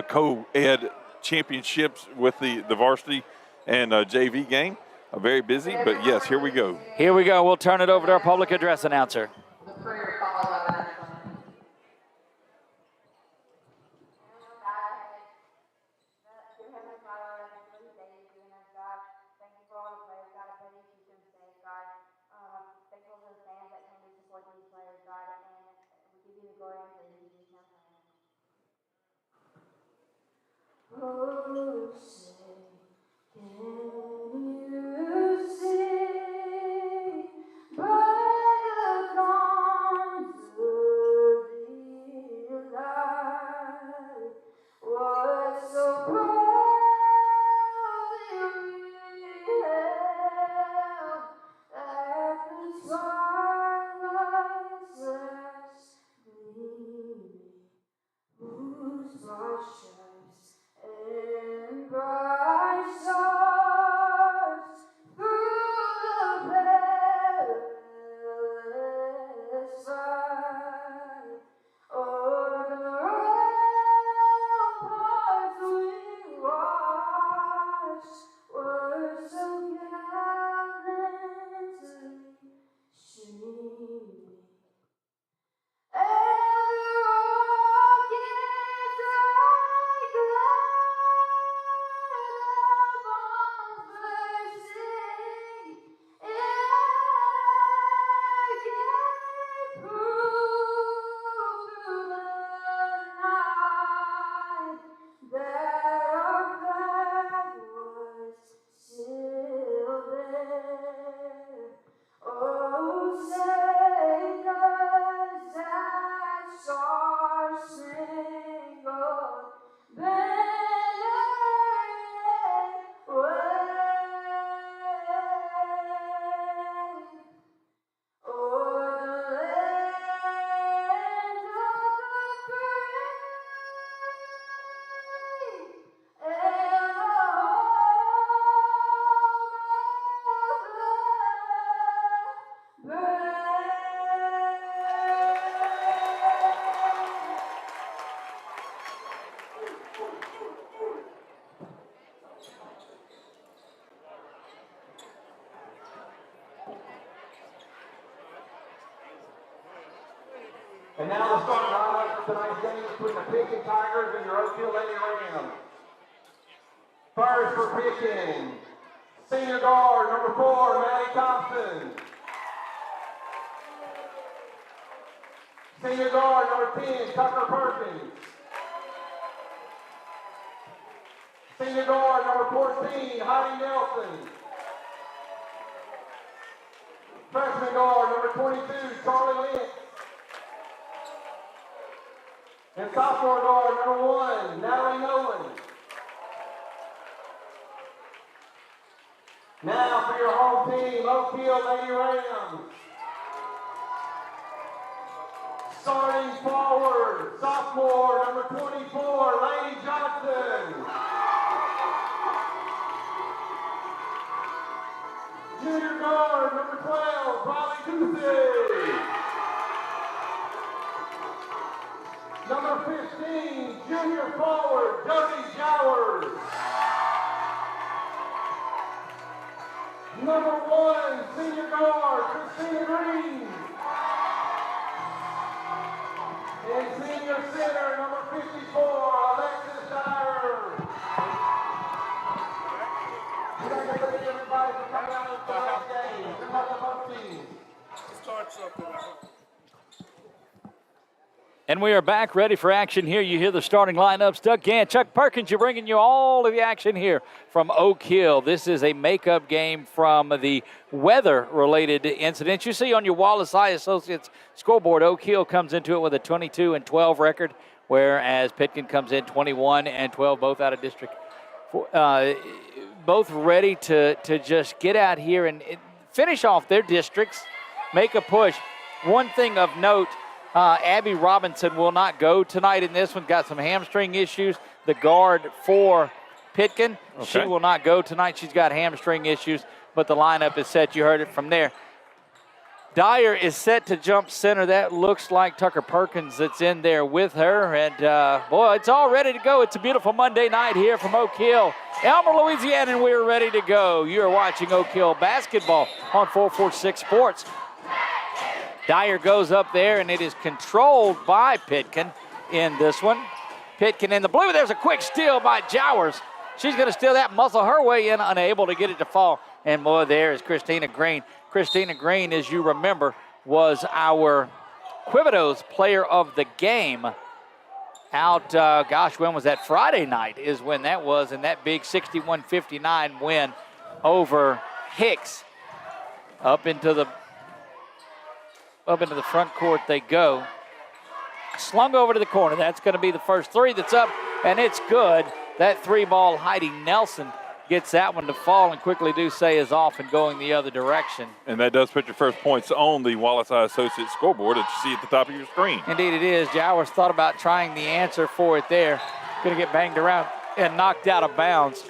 co-ed championships with the varsity and JV game. Very busy, but yes, here we go. Here we go. We'll turn it over to our public address announcer. And now the starting lineup for tonight's game between the Pitkin Tigers and your Oak Hill Lady Rams. First for Pitkin, senior guard number 4, Maddie Thompson. Senior guard number 10, Tucker Perkins. Senior guard number 14, Heidi Nelson. Freshman guard number 22, Charlie Lynch. And sophomore guard number 1, Natalie Nolan. Now for your home team, Oak Hill Lady Rams. Starting forward, sophomore number 24, Lady Johnson. Junior guard number 12, Riley Ducey. Number 15, junior forward, Jody Jowers. Number 1, senior guard, Christina Green. And senior center, number 54, Alexis Dyer. Congratulations, everybody, for coming out of tonight's game. Good luck to both teams. Start something. And we are back ready for action here. You hear the starting lineups. Doug Gant, Chuck Perkins, you're bringing you all of the action here from Oak Hill. This is a makeup game from the weather-related incidents. You see on your Wallace Eye Associates scoreboard, Oak Hill comes into it with a 22-12 record, whereas Pitkin comes in 21-12, both out of district. Both ready to just get out here and finish off their districts, make a push. One thing of note, Abby Robinson will not go tonight in this one. Got some hamstring issues. The guard for Pitkin, She will not go tonight. She's got hamstring issues, but the lineup is set. You heard it from there. Dyer is set to jump center. That looks like Tucker Perkins that's in there with her. And, boy, it's all ready to go. It's a beautiful Monday night here from Oak Hill, Elmer, Louisiana, and we're ready to go. You are watching Oak Hill basketball on 446 Sports. Dyer goes up there, and it is controlled by Pitkin in this one. Pitkin in the blue. There's a quick steal by Jowers. She's going to steal that, muscle her way in, unable to get it to fall. And, boy, there is Christina Green. Christina Green, as you remember, was our Quibido's player of the game out, when was that? Friday night is when that was, and that big 61-59 win over Hicks. Up into the front court they go. Slung over to the corner. That's going to be the first three that's up, and it's good. That three ball, Heidi Nelson gets that one to fall, and quickly Ducey is off and going the other direction. And that does put your first points on the Wallace Eye Associates scoreboard that you see at the top of your screen. Indeed it is. Jowers thought about trying the answer for it there. Going to get banged around and knocked out of bounds.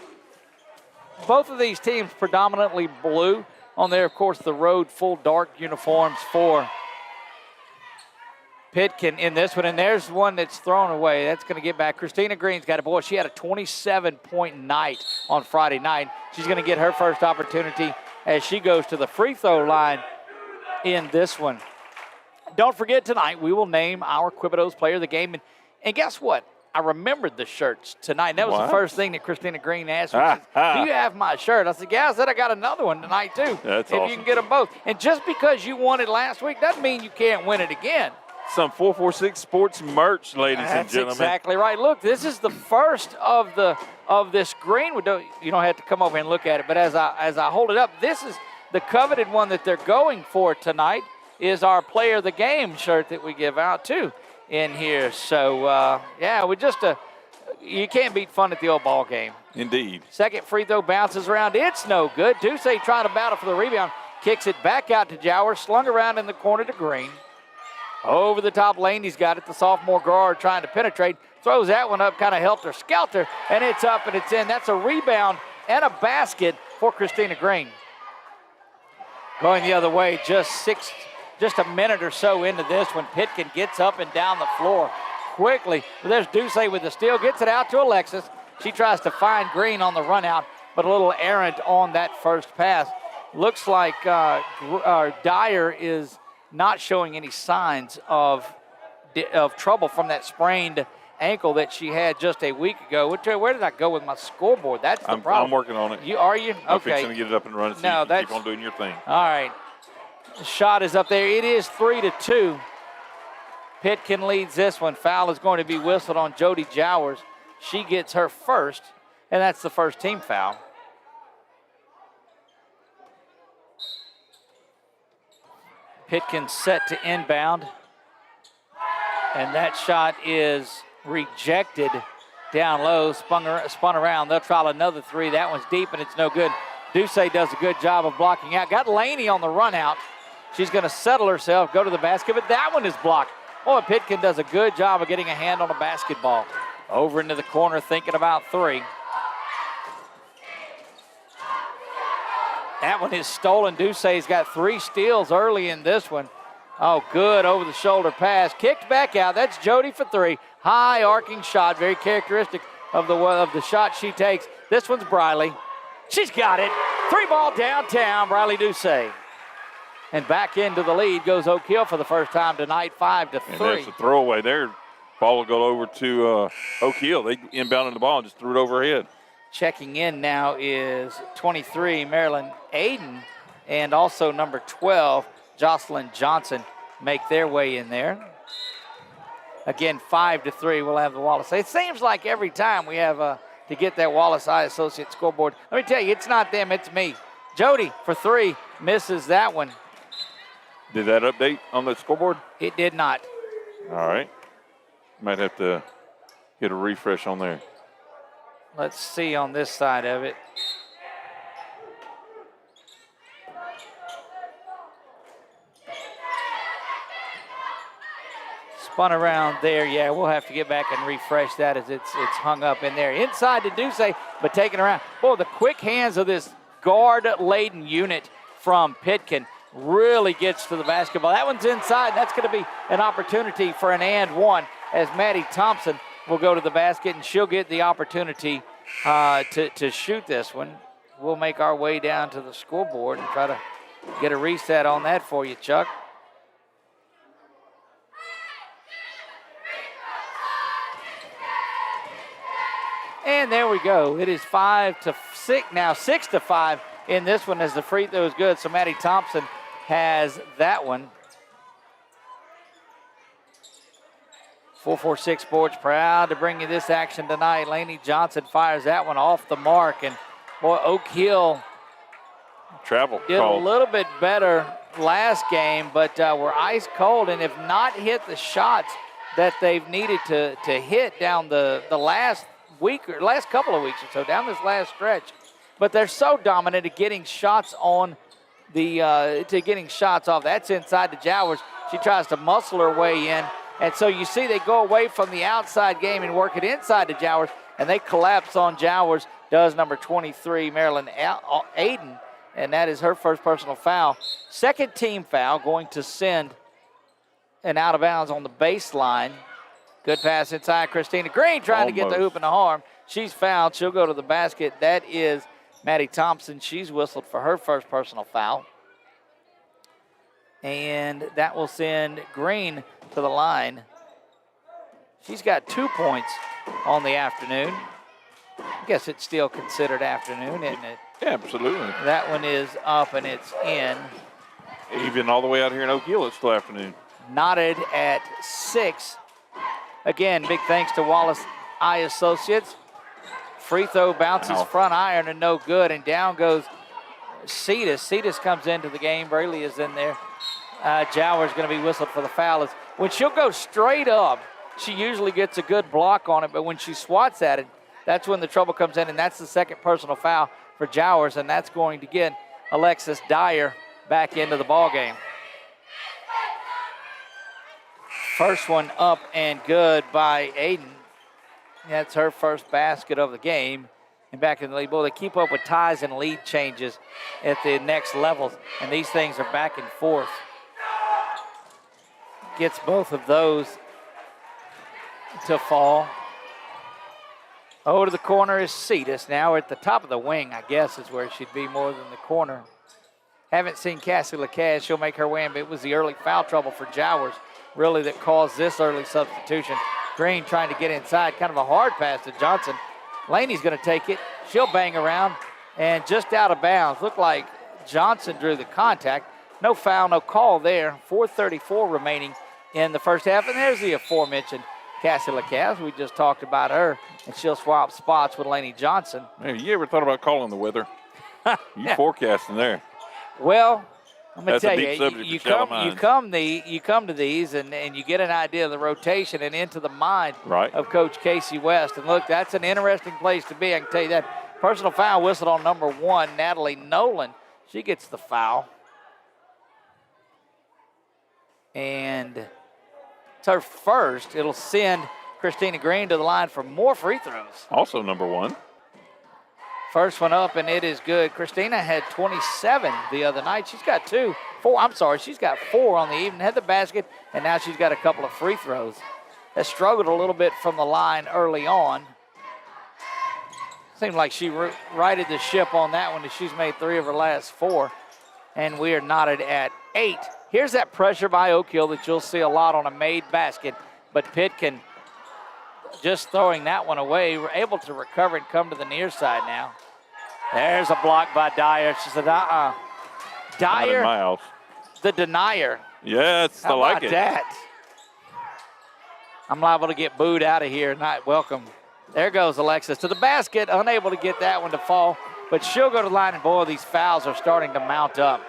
Both of these teams predominantly blue. On there, of course, the road full dark uniforms for Pitkin in this one, and there's one that's thrown away. That's going to get back. Christina Green's got it. Boy, she had a 27-point night on Friday night. She's going to get her first opportunity as she goes to the free throw line in this one. Don't forget, tonight we will name our Quibido's player of the game. And guess what? I remembered the shirts tonight. That was the first thing that Christina Green asked me. She said, do you have my shirt? I said, yeah. I said, I got another one tonight, too. That's if awesome. You can get them both. And just because you won it last week doesn't mean you can't win it again. Some 446 Sports merch, ladies and gentlemen. That's exactly right. Look, this is the first of this green. You don't have to come over and look at it, but as I hold it up, this is the coveted one that they're going for tonight. Is our player of the game shirt that we give out too in here. So you can't beat fun at the old ball game. Indeed. Second free throw bounces around. It's no good. Ducey trying to battle for the rebound. Kicks it back out to Jowers. Slung around in the corner to Green. Over the top lane, he's got it. The sophomore guard trying to penetrate. Throws that one up, kind of helter-skelter, and it's up and it's in. That's a rebound and a basket for Christina Green. Going the other way, just a minute or so into this when Pitkin gets up and down the floor quickly. But there's Ducey with the steal, gets it out to Alexis. She tries to find Green on the run out, but a little errant on that first pass. Looks like Dyer is not showing any signs of trouble from that sprained ankle that she had just a week ago. Where did I go with my scoreboard? That's the problem. I'm working on it. Are you? I'm Okay. fixing to get it up and running so No, you can keep on doing your thing. All right. The shot is up there. It is 3-2. Pitkin leads this one. Foul is going to be whistled on Jody Jowers. She gets her first, and that's the first team foul. Pitkin set to inbound. And that shot is rejected down low, spun around. They'll try another three. That one's deep, and it's no good. Ducey does a good job of blocking out. Got Laney on the run out. She's going to settle herself, go to the basket, but that one is blocked. Boy, Pitkin does a good job of getting a hand on a basketball. Over into the corner, thinking about three. That one is stolen. Ducey's got 3 steals early in this one. Oh, good over-the-shoulder pass. Kicked back out. That's Jody for 3. High arcing shot, very characteristic of the shot she takes. This one's Briley. She's got it. 3-ball downtown, Briley Ducey. And back into the lead goes Oak Hill for the first time tonight, 5-3. And that's a throwaway there. Ball will go over to Oak Hill. They inbounded the ball and just threw it overhead. Checking in now is 23, Marilyn Aiden, and also number 12, Jocelyn Johnson, make their way in there. Again, 5-3, we'll have the Wallace. It seems like every time we have to get that Wallace Eye Associate scoreboard. Let me tell you, it's not them, it's me. Jody for 3, misses that one. Did that update on the scoreboard? It did not. All right. Might have to get a refresh on there. Let's see on this side of it. Spun around there. Yeah, we'll have to get back and refresh that as it's hung up in there. Inside to Ducey, but taken around. Boy, the quick hands of this guard-laden unit from Pitkin. really gets to the basketball. That one's inside. That's going to be an opportunity for an and one as Maddie Thompson will go to the basket, and she'll get the opportunity to shoot this one. We'll make our way down to the scoreboard and try to get a reset on that for you, Chuck. And there we go. It is 5-6 now, 6-5 in this one as the free throw is good. So Maddie Thompson has that one. 446 Sports proud to bring you this action tonight. Lainey Johnson fires that one off the mark, and boy, Oak Hill travel did called. a little bit better last game, but were ice cold and have not hit the shots that they've needed to hit down the last week or last couple of weeks or so, down this last stretch. But they're so dominant at getting shots on the getting shots off. That's inside to Jowers. She tries to muscle her way in. And so you see they go away from the outside game and work it inside to Jowers, and they collapse on Jowers, does number 23, Marilyn Aiden, and that is her first personal foul. Second team foul, going to send an out of bounds on the baseline. Good pass inside, Christina Green trying to get the hoop and the harm. She's fouled. She'll go to the basket. That is Maddie Thompson. She's whistled for her first personal foul. And that will send Green to the line. She's got 2 points on the afternoon. I guess it's still considered afternoon, isn't it? Yeah, absolutely. That one is up and it's in. Even all the way out here in Oak Hill, it's still afternoon. Knotted at 6. Again, big thanks to Wallace Eye Associates. Free throw bounces front iron and no good, and down goes Cetus. Cetus comes into the game. Braley is in there. Jowers going to be whistled for the foul. When she'll go straight up, she usually gets a good block on it, but when she swats at it, that's when the trouble comes in, and that's the second personal foul for Jowers, and that's going to get Alexis Dyer back into the ballgame. First one up and good by Aiden. That's her first basket of the game. And back in the lead. Boy, they keep up with ties and lead changes at the next levels, and these things are back and forth. Gets both of those to fall. Over to the corner is Cetus. Now we're at the top of the wing, I guess, is where it should be more than the corner. Haven't seen Cassie LeCaz. She'll make her way in, but it was the early foul trouble for Jowers, really, that caused this early substitution. Green trying to get inside. Kind of a hard pass to Johnson. Laney's going to take it. She'll bang around, and just out of bounds. Looked like Johnson drew the contact. No foul, no call there. 4:34 remaining in the first half, and there's the aforementioned Cassie LeCaz. We just talked about her, and she'll swap spots with Laney Johnson. Have you ever thought about calling the weather? You forecasting there. Well, I'm going to tell you, you come to these and you get an idea of the rotation and into the mind of Coach Casey West. And look, that's an interesting place to be. I can tell you that. Personal foul whistled on number 1, Natalie Nolan. She gets the foul. And it's her first. It'll send Christina Green to the line for more free throws. Also number 1. First one up, and it is good. Christina had 27 the other night. She's got she's got 4 on the evening. Had the basket, and now she's got a couple of free throws. Has struggled a little bit from the line early on. Seemed like she righted the ship on that one as she's made 3 of her last 4. And we are knotted at 8. Here's that pressure by Oak Hill that you'll see a lot on a made basket, but Pitkin just throwing that one away. We're able to recover and come to the near side now. There's a block by Dyer. She said, Dyer, not in my house. The denier. Yes, I like it. How about that? I'm liable to get booed out of here. Not welcome. There goes Alexis to the basket. Unable to get that one to fall, but she'll go to the line, and boy, these fouls are starting to mount up.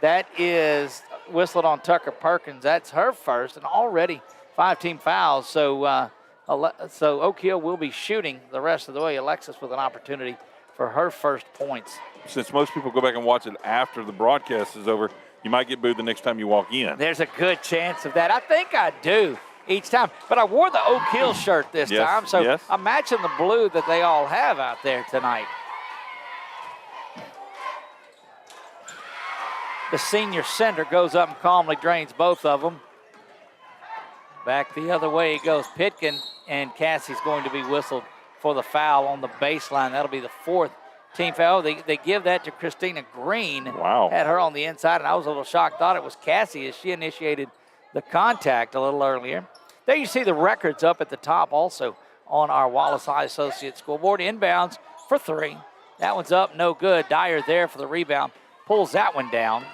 That is whistled on Tucker Perkins. That's her first, and already 5 team fouls. So Oak Hill will be shooting the rest of the way. Alexis with an opportunity for her first points. Since most people go back and watch it after the broadcast is over, you might get booed the next time you walk in. There's a good chance of that. I think I do each time. But I wore the Oak Hill shirt this time, so I'm matching the blue that they all have out there tonight. the senior center goes up and calmly drains both of them. Back the other way goes Pitkin, and Cassie's going to be whistled for the foul on the baseline. That'll be the 4th team foul. They give that to Christina Green. Wow. Had her on the inside, and I was a little shocked. Thought it was Cassie as she initiated the contact a little earlier. There you see the records up at the top also on our Wallace High Associates scoreboard. Inbounds for 3. That one's up, no good. Dyer there for the rebound. Pulls that one down.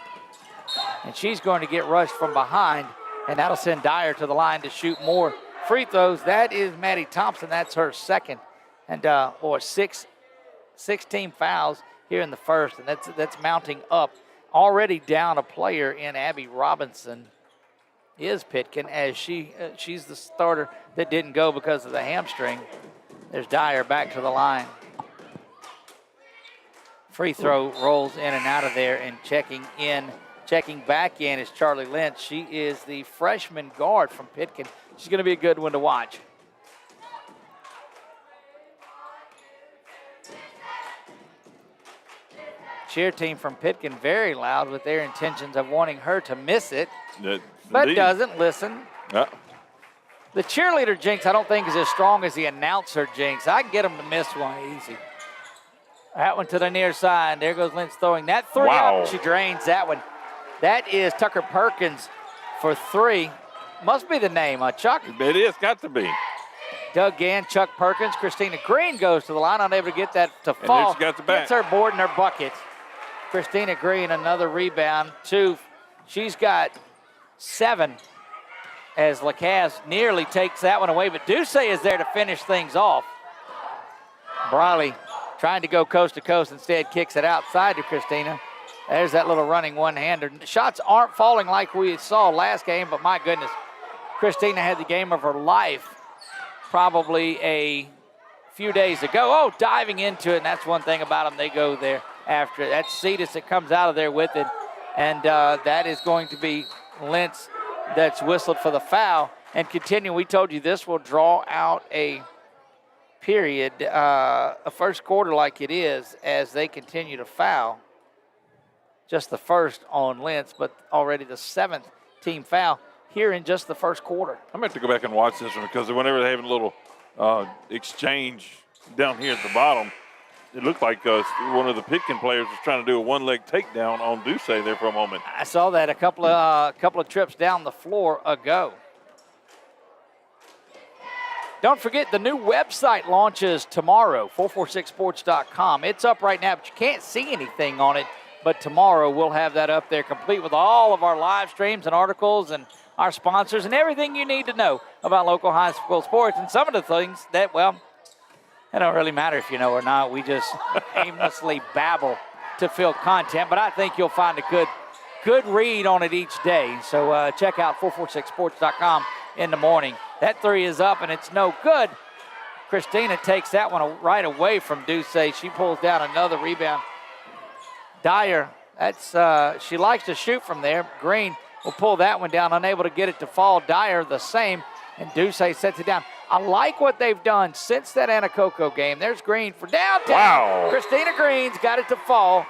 And she's going to get rushed from behind, and that'll send Dyer to the line to shoot more free throws. That is Maddie Thompson. That's her second. And, 16 fouls here in the first, and that's mounting up. Already down a player in Abby Robinson is Pitkin, as she's the starter that didn't go because of the hamstring. There's Dyer back to the line. Free throw rolls in and out of there, and checking back in is Charlie Lynch. She is the freshman guard from Pitkin. She's going to be a good one to watch. Cheer team from Pitkin very loud with their intentions of wanting her to miss it, but doesn't listen. The cheerleader jinx, I don't think, is as strong as the announcer jinx. I can get them to miss one easy. That one to the near side. There goes Lynch throwing that 3 out. She drains that one. That is Tucker Perkins for 3. Must be the name, Chuck? It is, got to be. Doug Gann, Chuck Perkins. Christina Green goes to the line, unable to get that to fall. And she got the back. Gets her board and her bucket. Christina Green, another rebound, 2. She's got 7 as Lacasse nearly takes that one away, but Duce is there to finish things off. Briley trying to go coast to coast, instead kicks it outside to Christina. There's that little running one-hander. Shots aren't falling like we saw last game, but my goodness, Christina had the game of her life probably a few days ago. Oh, diving into it, and that's one thing about them. They go there after it. That's Cetus that comes out of there with it, and that is going to be Lentz that's whistled for the foul. And continue, we told you this will draw out a period, a first quarter like it is, as they continue to foul. Just the first on Lentz, but already the 7th team foul here in just the first quarter. I'm going to have to go back and watch this one, because whenever they're having a little exchange down here at the bottom, it looked like one of the Pitkin players was trying to do a one-leg takedown on Duce there for a moment. I saw that a couple of trips down the floor ago. Don't forget, the new website launches tomorrow, 446sports.com. It's up right now, but you can't see anything on it. But tomorrow we'll have that up there, complete with all of our live streams and articles and our sponsors and everything you need to know about local high school sports. And some of the things that, well, it don't really matter if you know or not. We just aimlessly babble to fill content. But I think you'll find a good read on it each day. So check out 446sports.com in the morning. That 3 is up, and it's no good. Christina takes that one right away from Duce. She pulls down another rebound. Dyer, she likes to shoot from there. Green will pull that one down, unable to get it to fall. Dyer the same, and Duce sets it down. I like what they've done since that Anacoco game. There's Green for downtown. Wow. Christina Green's got it to fall,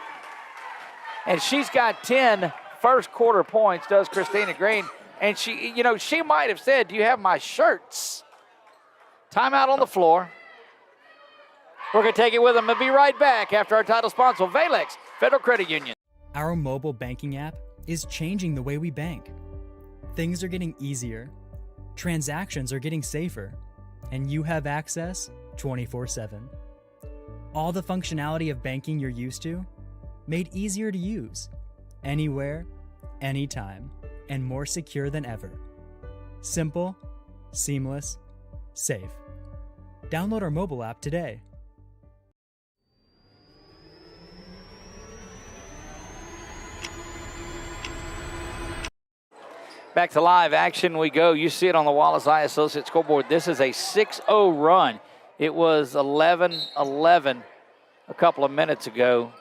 and she's got 10 first quarter points, does Christina Green. And she might have said, "Do you have my shirts?" Timeout on the floor. We're going to take it with them and be right back after our title sponsor, Valex Federal Credit Union. Our mobile banking app is changing the way we bank. Things are getting easier, transactions are getting safer, and you have access 24/7. All the functionality of banking you're used to, made easier to use, anywhere, anytime, and more secure than ever. Simple, seamless, safe. Download our mobile app today. Back to live action we go. You see it on the Wallace High Associates scoreboard. This is a 6-0 run. It was 11-11 a couple of minutes ago.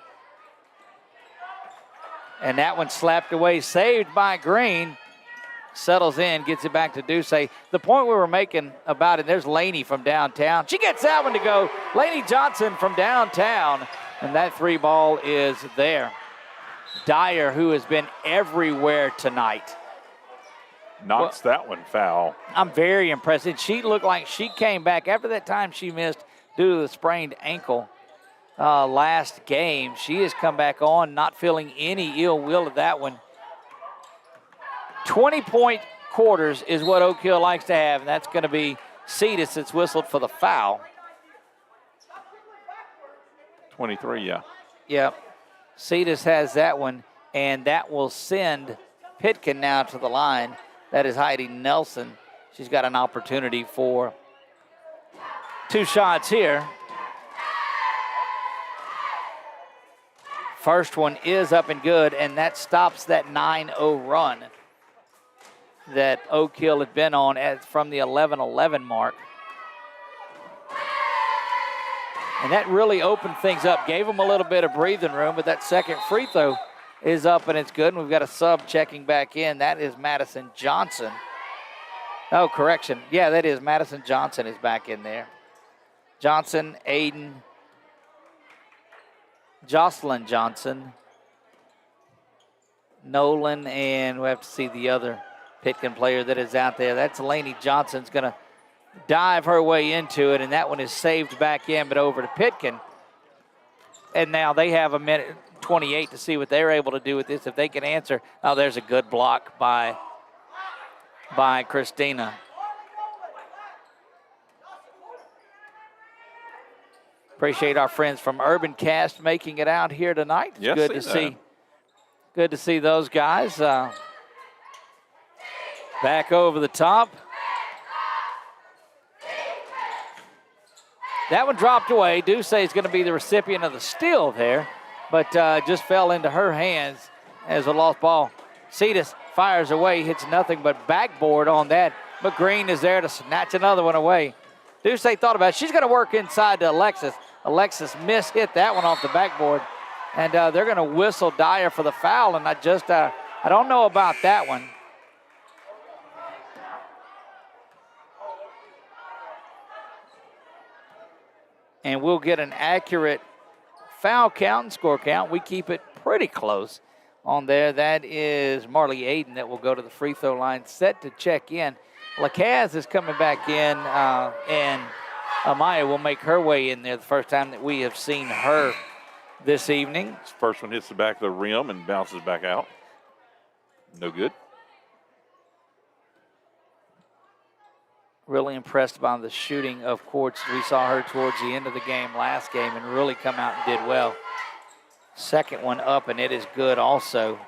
And that one slapped away, saved by Green. Settles in, gets it back to Duce. The point we were making about it, there's Laney from downtown. She gets that one to go. Laney Johnson from downtown. And that 3 ball is there. Dyer, who has been everywhere tonight. Knocks that one foul. I'm very impressed. And she looked like she came back after that time she missed due to the sprained ankle last game. She has come back on, not feeling any ill will of that one. 20-point quarters is what Oak Hill likes to have, and that's going to be Cetus that's whistled for the foul. 23, yeah. Yep. Cetus has that one, and that will send Pitkin now to the line. That is Heidi Nelson. She's got an opportunity for 2 shots here. First one is up and good, and that stops that 9-0 run that Oak Hill had been on from the 11-11 mark. And that really opened things up, gave them a little bit of breathing room, but that second free throw is up and it's good. And we've got a sub checking back in. That is Madison Johnson. Oh, correction. Yeah, that is Madison Johnson is back in there. Johnson, Aiden, Jocelyn Johnson, Nolan, and we have to see the other Pitkin player that is out there. That's Lainey Johnson's going to dive her way into it, and that one is saved back in, but over to Pitkin. And now they have a minute 28 to see what they're able to do with this. If they can answer, oh, there's a good block by Christina. Appreciate our friends from Urban Cast making it out here tonight. It's yes, good to see. Good to see those guys. Back over the top. That one dropped away. Duce is going to be the recipient of the steal there, but just fell into her hands as a lost ball. Cetus fires away, hits nothing but backboard on that, but Green is there to snatch another one away. Duce thought about it. She's going to work inside to Alexis. Alexis hit that one off the backboard, and they're going to whistle Dyer for the foul, and I don't know about that one. And we'll get an accurate foul count and score count. We keep it pretty close on there. That is Marley Aiden that will go to the free throw line, set to check in. Lacaz is coming back in, and Amaya will make her way in there the first time that we have seen her this evening. First one hits the back of the rim and bounces back out. No good. Really impressed by the shooting of Quartz. We saw her towards the end of the game last game and really come out and did well. Second one up, and it is good also.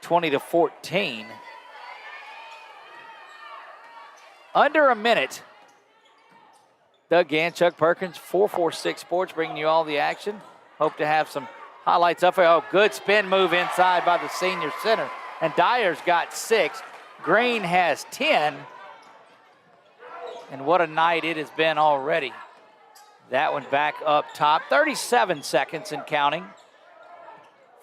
20-14. Under a minute. Doug Gant, Chuck Perkins, 446 Sports bringing you all the action. Hope to have some highlights up here. Oh, good spin move inside by the senior center. And Dyer's got 6. Green has 10. And what a night it has been already. That one back up top. 37 seconds and counting.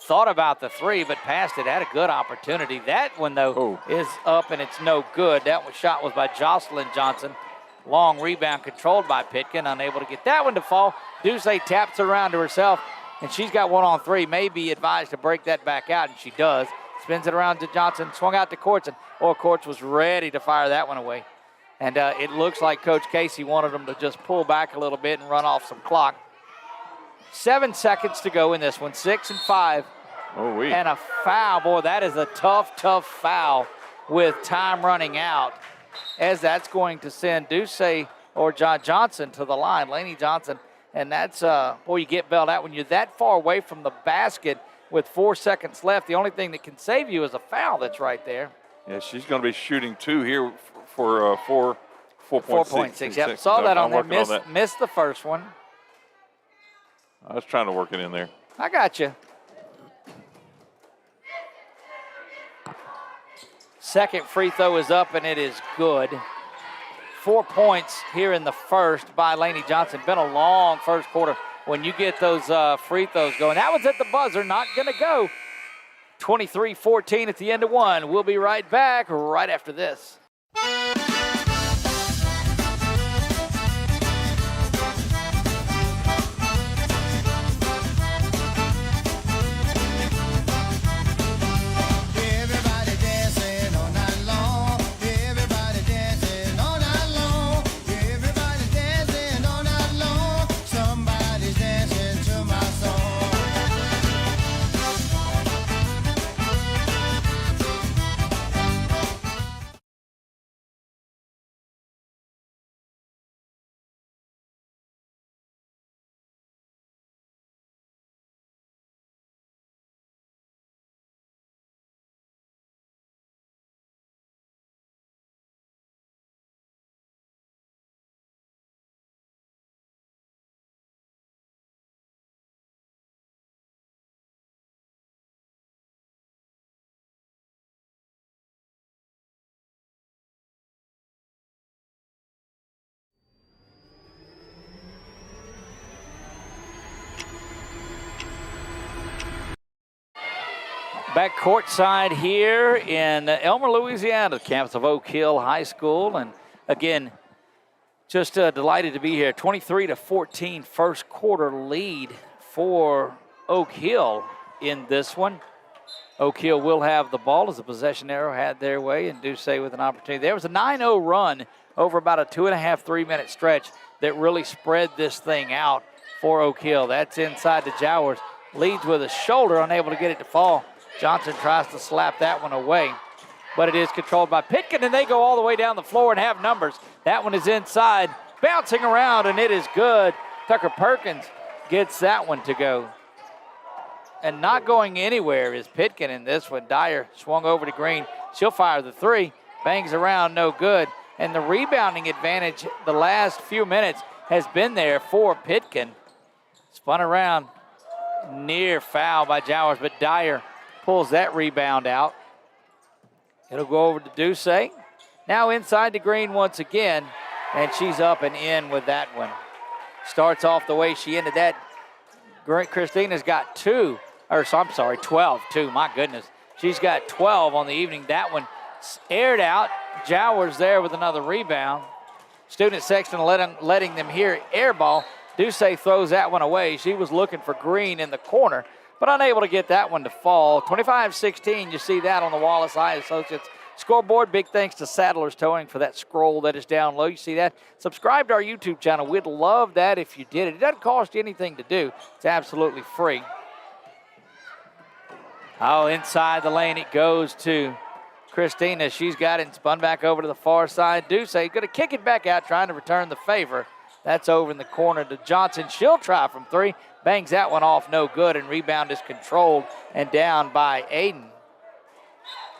Thought about the 3, but passed it. Had a good opportunity. That one, though, is up, and it's no good. That shot was by Jocelyn Johnson. Long rebound controlled by Pitkin. Unable to get that one to fall. Duce taps it around to herself, and she's got 1 on 3. May be advised to break that back out, and she does. Spins it around to Johnson. Swung out to Quartz, and Quartz was ready to fire that one away. And it looks like Coach Casey wanted them to just pull back a little bit and run off some clock. 7 seconds to go in this one. 6 and 5. And a foul. Boy, that is a tough, tough foul with time running out, as that's going to send Duce or John Johnson to the line, Lainey Johnson. And that's, boy, you get bailed out when you're that far away from the basket with 4 seconds left. The only thing that can save you is a foul that's right there. Yeah, she's going to be shooting 2 here for 4.6. Yep, saw that on there. Missed the first one. I was trying to work it in there. I got you. Second free throw is up, and it is good. 4 points here in the first by Lainey Johnson. Been a long first quarter when you get those free throws going. That was at the buzzer, not going to go. 23-14 at the end of one. We'll be right back right after this. Back courtside here in Elmer, Louisiana, the campus of Oak Hill High School. And again, just delighted to be here. 23-14 first quarter lead for Oak Hill in this one. Oak Hill will have the ball as the possession arrow had their way, and Duce with an opportunity. There was a 9-0 run over about a 2.5, 3-minute stretch that really spread this thing out for Oak Hill. That's inside to Jowers. Leads with a shoulder, unable to get it to fall. Johnson tries to slap that one away, but it is controlled by Pitkin, and they go all the way down the floor and have numbers. That one is inside, bouncing around, and it is good. Tucker Perkins gets that one to go. And not going anywhere is Pitkin in this one. Dyer swung over to Green. She'll fire the three. Bangs around, no good. And the rebounding advantage the last few minutes has been there for Pitkin. Spun around, near foul by Jowers, but Dyer pulls that rebound out. It'll go over to Duce. Now inside to Green once again, and she's up and in with that one. Starts off the way she ended that. Christina's got 12, too, my goodness. She's got 12 on the evening. That one aired out. Jowers there with another rebound. Student Sexton letting them hear air ball. Duce throws that one away. She was looking for Green in the corner, but unable to get that one to fall. 25-16, you see that on the Wallace High Associates scoreboard. Big thanks to Saddler's Towing for that scroll that is down low. You see that? Subscribe to our YouTube channel. We'd love that if you did it. It doesn't cost you anything to do. It's absolutely free. Oh, inside the lane it goes to Christina. She's got it and spun back over to the far side. Duce going to kick it back out, trying to return the favor. That's over in the corner to Johnson. She'll try from three. Bangs that one off, no good, and rebound is controlled and down by Aiden.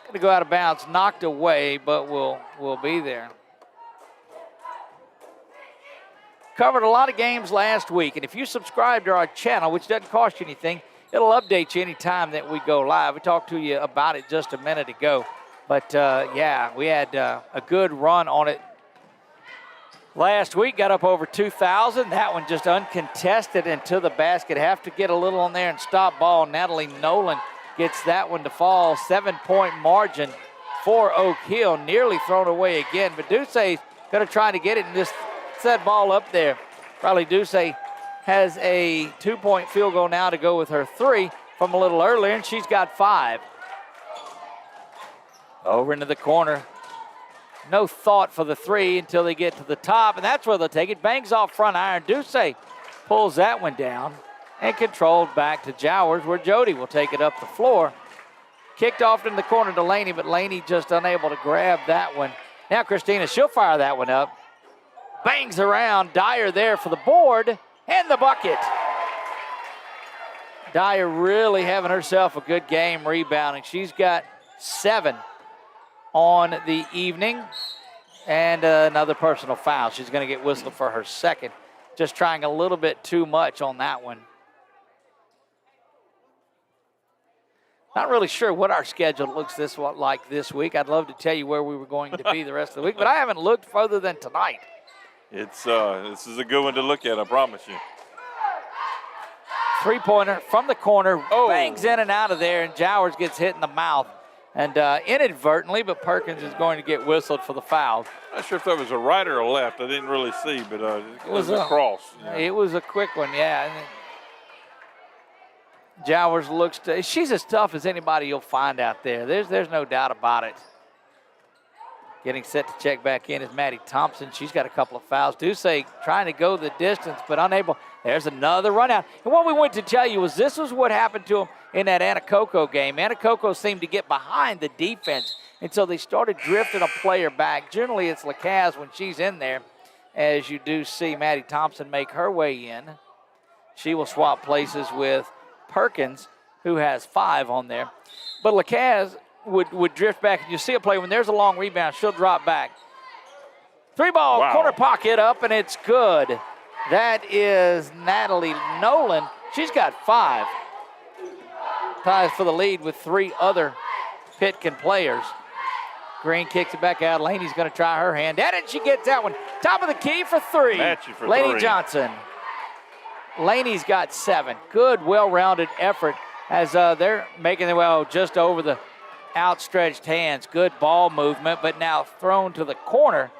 Going to go out of bounds, knocked away, but will be there. Covered a lot of games last week, and if you subscribe to our channel, which doesn't cost you anything, it'll update you anytime that we go live. We talked to you about it just a minute ago, but yeah, we had a good run on it last week. Got up over 2,000. That one just uncontested into the basket. Have to get a little on there and stop ball. Natalie Nolan gets that one to fall. 7-point margin for Oak Hill. Nearly thrown away again, but Duce going to try to get it and just set ball up there. Probably Duce has a 2-point field goal now to go with her three from a little earlier, and she's got 5. Over into the corner. No thought for the three until they get to the top, and that's where they'll take it. Bangs off front iron. Duce pulls that one down and controlled back to Jowers, where Jody will take it up the floor. Kicked off in the corner to Laney, but Laney just unable to grab that one. Now Christina, she'll fire that one up. Bangs around. Dyer there for the board and the bucket. Dyer really having herself a good game rebounding. She's got 7 on the evening, and another personal foul. She's going to get whistled for her second. Just trying a little bit too much on that one. Not really sure what our schedule looks like this week. I'd love to tell you where we were going to be the rest of the week, but I haven't looked further than tonight. It's this is a good one to look at, I promise you. Three-pointer from the corner, bangs in and out of there, and Jowers gets hit in the mouth. And inadvertently, but Perkins is going to get whistled for the foul. Not sure if that was a right or a left. I didn't really see, but it was a cross. Yeah. It was a quick one, yeah. And Jowers looks to, she's as tough as anybody you'll find out there. There's no doubt about it. Getting set to check back in is Maddie Thompson. She's got a couple of fouls. Duce trying to go the distance, but unable. There's another run out. And what we wanted to tell you was this was what happened to them in that Anacoco game. Anacoco seemed to get behind the defense, and so they started drifting a player back. Generally, it's Lacaze when she's in there, as you do see Maddie Thompson make her way in. She will swap places with Perkins, who has 5 on there. But Lacaze would drift back, and you see a play when there's a long rebound, she'll drop back. 3-ball, corner pocket up, and it's good. That is Natalie Nolan. She's got 5. Ties for the lead with 3 other Pitkin players. Green kicks it back out. Laney's going to try her hand at it. She gets that one. Top of the key for 3. For Laney 3. Johnson. Laney's got 7. Good, well-rounded effort as they're making their way just over the outstretched hands. Good ball movement, but now thrown to the corner.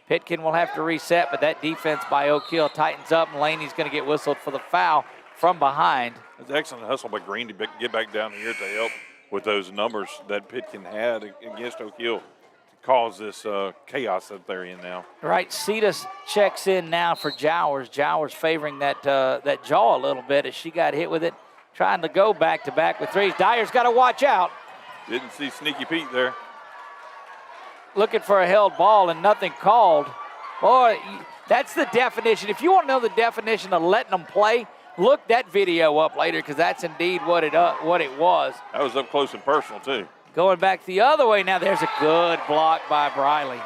Pitkin will have to reset, but that defense by Oak Hill tightens up, and Laney's going to get whistled for the foul from behind. It's an excellent hustle by Green to get back down here to help with those numbers that Pitkin had against Oak Hill to cause this chaos that they're in now. Right, Cetus checks in now for Jowers. Jowers favoring that jaw a little bit as she got hit with it, trying to go back-to-back with threes. Dyer's got to watch out. Didn't see Sneaky Pete there. Looking for a held ball and nothing called. Boy, that's the definition. If you want to know the definition of letting them play, look that video up later because that's indeed what it was. That was up close and personal, too. Going back the other way now, there's a good block by Briley.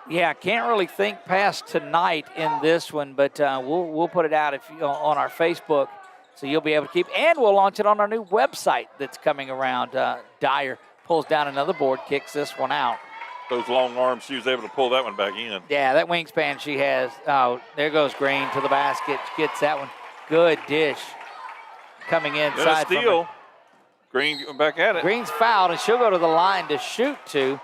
Yeah, can't really think past tonight in this one, but we'll put it out on our Facebook. So you'll be able to keep, and we'll launch it on our new website that's coming around. Dyer pulls down another board, kicks this one out. Those long arms, she was able to pull that one back in. Yeah, that wingspan she has. Oh, there goes Green to the basket, gets that one. Good dish coming inside. Good steal. Green back at it. Green's fouled, and she'll go to the line to shoot to.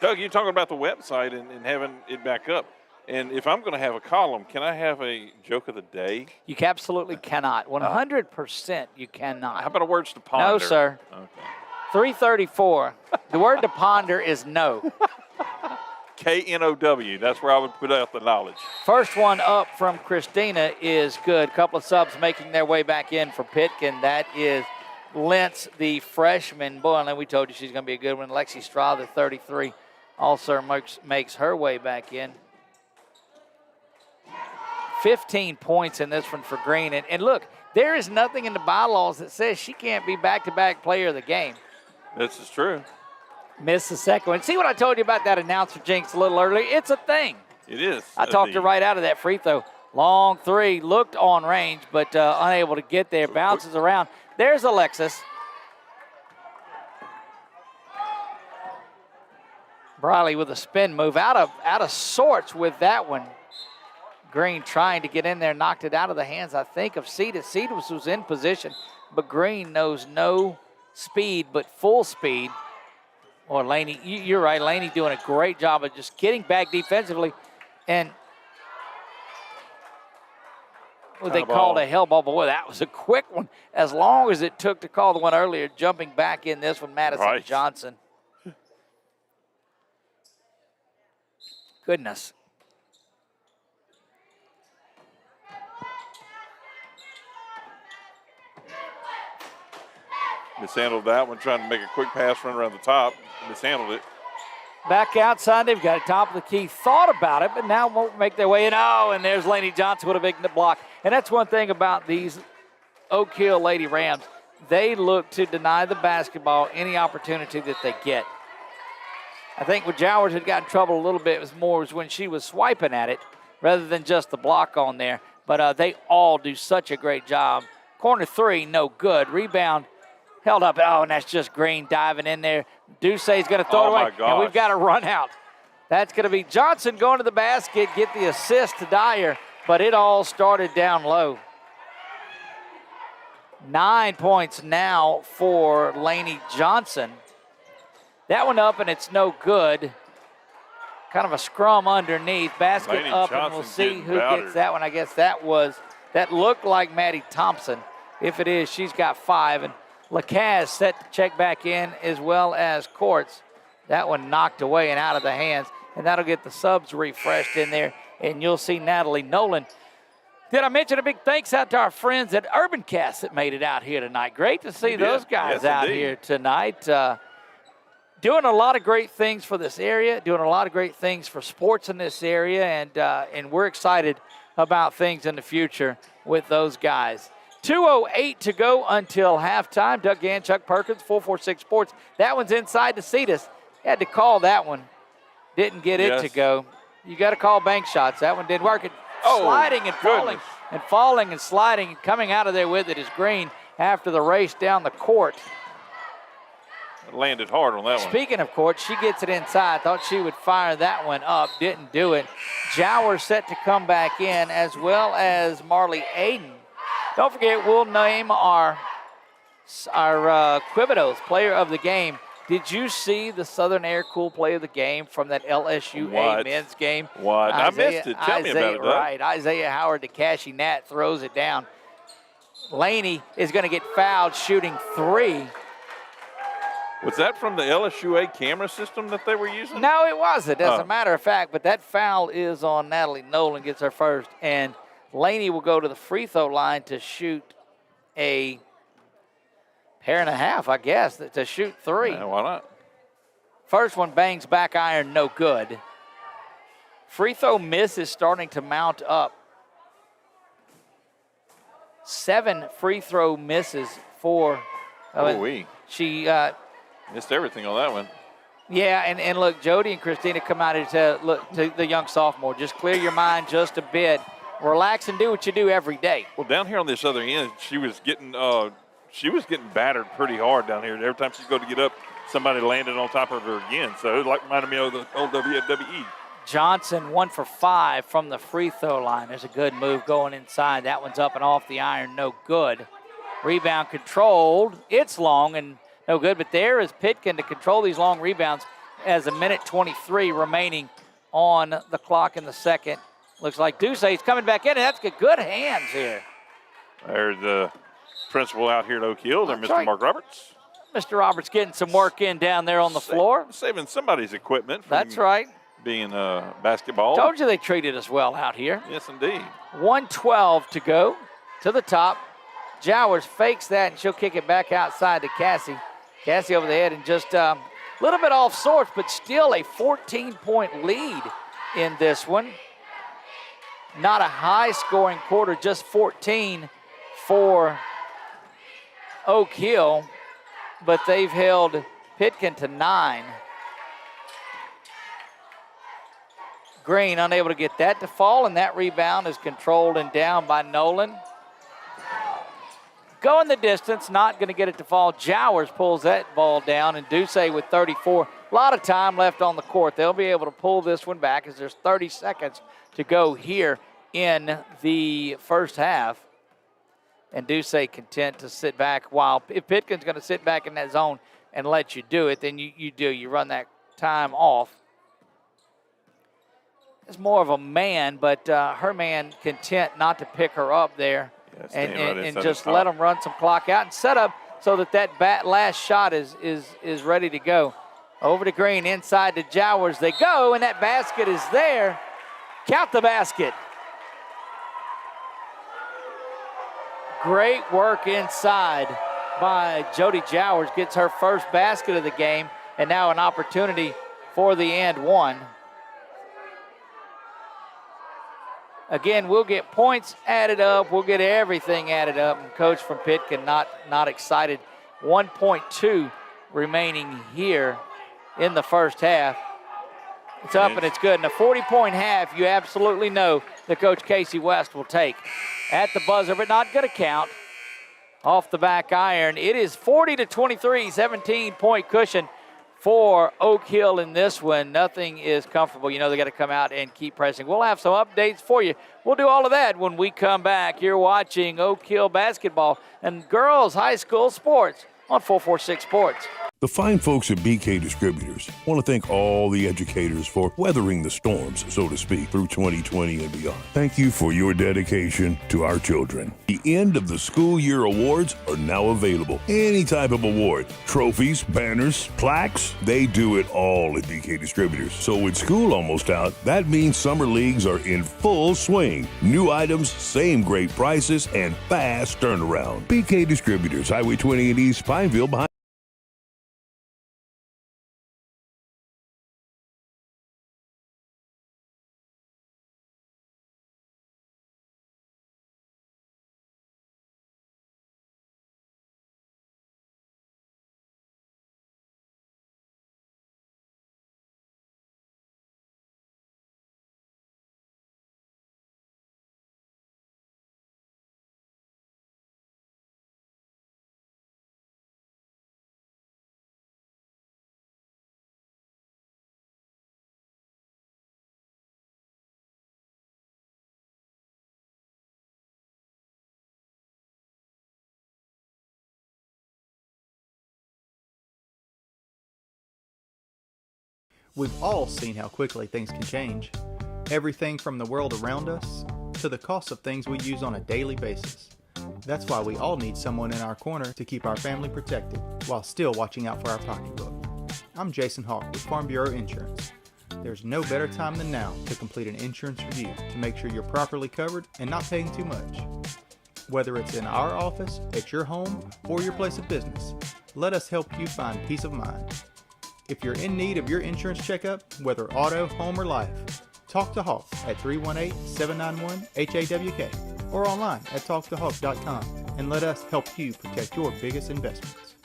Doug, you're talking about the website and having it back up. And if I'm going to have a column, can I have a joke of the day? You absolutely cannot. 100% you cannot. How about a words to ponder? No, sir. Okay. 334. The word to ponder is no. K-N-O-W. That's where I would put out the knowledge. First one up from Christina is good. Couple of subs making their way back in for Pitkin. That is Lentz, the freshman. Boy, and we told you she's going to be a good one. Lexi Straw, the 33, also makes her way back in. 15 points in this one for Green. And look, there is nothing in the bylaws that says she can't be back-to-back player of the game. This is true. Missed the second one. See what I told you about that announcer jinx a little earlier? It's a thing. It is. I talked her right out of that free throw. Long three, looked on range, but unable to get there. Bounces around. There's Alexis. Briley with a spin move. Out of sorts with that one. Green trying to get in there, knocked it out of the hands, I think, of Cetus. Cetus was in position, but Green knows no speed, but full speed. Or Laney, you're right, Laney doing a great job of just getting back defensively. And they called a hell ball. Boy, that was a quick one. As long as it took to call the one earlier, jumping back in this one, Madison Johnson. Goodness. Mishandled that one, trying to make a quick pass run around the top. Mishandled it. Back outside, they've got a top of the key. Thought about it, but now won't make their way in. Oh, and there's Laney Johnson with a big block. And that's one thing about these Oak Hill Lady Rams. They look to deny the basketball any opportunity that they get. I think when Jowers had gotten in trouble a little bit, it was when she was swiping at it rather than just the block on there. But they all do such a great job. Corner three, no good. Rebound held up. Oh, and that's just Green diving in there. Ducey's going to throw it away, and we've got a run out. That's going to be Johnson going to the basket, get the assist to Dyer, but it all started down low. 9 points now for Laney Johnson. That one up, and it's no good. Kind of a scrum underneath. Basket Laney up, Johnson, and we'll see who battered. gets that one. I guess that looked like Maddie Thompson. If it is, she's got 5. And Lacaz set to check back in, as well as Courts. That one knocked away and out of the hands, and that'll get the subs refreshed in there, and you'll see Natalie Nolan. Did I mention a big thanks out to our friends at Urban Cast that made it out here tonight? Great to see those guys out here tonight. Doing a lot of great things for this area, doing a lot of great things for sports in this area, and we're excited about things in the future with those guys. 2:08 to go until halftime. Doug Gann, Chuck Perkins, 446 Sports. That one's inside to Cetus. Had to call that one. Didn't get it to go. You got to call bank shots. That one didn't work. Sliding and falling and falling and sliding and coming out of there with it is Green after the race down the court. landed hard on that one. Speaking of court, she gets it inside. Thought she would fire that one up. Didn't do it. Jowers set to come back in, as well as Marley Aiden. Don't forget, we'll name our Quibidos player of the game. Did you see the Southern Air Cool play of the game from that LSU men's game? What? I missed it. Tell me about it, Doug. Right. Isaiah Howard to Cashy Nat throws it down. Laney is going to get fouled shooting 3. Was that from the LSUA camera system that they were using? No, it wasn't, as a matter of fact. But that foul is on Natalie Nolan, gets her first. And Laney will go to the free throw line to shoot a pair and a half, I guess, to shoot 3. Yeah, why not? First one bangs back iron, no good. Free throw miss is starting to mount up. 7 free throw misses for. She missed everything on that one. Yeah, and look, Jody and Christina come out and say, look, to the young sophomore, just clear your mind just a bit. Relax and do what you do every day. Well, down here on this other end, she was getting battered pretty hard down here. Every time she'd go to get up, somebody landed on top of her again. So it reminded me of the old WWE. Johnson 1 for 5 from the free throw line. There's a good move going inside. That one's up and off the iron, no good. Rebound controlled. It's long and no good, but there is Pitkin to control these long rebounds as a minute 23 remaining on the clock in the second. Looks like Ducey's coming back in, and that's good hands here. There's the principal out here at Oak Hill. There's Mr. Right. Mark Roberts. Mr. Roberts getting some work in down there on the floor. Saving somebody's equipment from That's right. being basketball. Told you they treated us well out here. Yes, indeed. 1:12 to go to the top. Jowers fakes that, and she'll kick it back outside to Cassie. Cassie over the head and just a little bit off sorts, but still a 14-point lead in this one. Not a high-scoring quarter, just 14 for Oak Hill, but they've held Pitkin to 9. Green unable to get that to fall, and that rebound is controlled and down by Nolan. Going the distance, not going to get it to fall. Jowers pulls that ball down, and Ducey with 34. A lot of time left on the court. They'll be able to pull this one back as there's 30 seconds to go here in the first half. And Ducey content to sit back while if Pitkin's going to sit back in that zone and let you do it, then you run that time off. It's more of a man, but her man content not to pick her up there. And just let them run some clock out and set up so that last shot is ready to go. Over to Green, inside to Jowers they go, and that basket is there. Count the basket. Great work inside by Jody Jowers. Gets her first basket of the game, and now an opportunity for the and one. Again, we'll get points added up. We'll get everything added up. And coach from Pitkin not excited. 1.2 remaining here in the first half. It's up and it's good. And a 40-point half, you absolutely know that Coach Casey West will take. At the buzzer, but not going to count. Off the back iron. It is 40-23, 17-point cushion for Oak Hill in this one. Nothing is comfortable. You know they got to come out and keep pressing. We'll have some updates for you. We'll do all of that when we come back. You're watching Oak Hill basketball and girls high school sports on 446 Sports. The fine folks at BK Distributors want to thank all the educators for weathering the storms, so to speak, through 2020 and beyond. Thank you for your dedication to our children. The end of the school year awards are now available. Any type of award, trophies, banners, plaques, they do it all at BK Distributors. So with school almost out, that means summer leagues are in full swing. New items, same great prices, and fast turnaround. BK Distributors, Highway 20 in East Pineville behind We've all seen how quickly things can change. Everything from the world around us to the cost of things we use on a daily basis. That's why we all need someone in our corner to keep our family protected while still watching out for our pocketbook. I'm Jason Hawk with Farm Bureau Insurance. There's no better time than now to complete an insurance review to make sure you're properly covered and not paying too much. Whether it's in our office, at your home, or your place of business, let us help you find peace of mind. If you're in need of your insurance checkup, whether auto, home, or life, talk to Hawk at 318-791-HAWK or online at talktohawk.com and let us help you protect your biggest investments.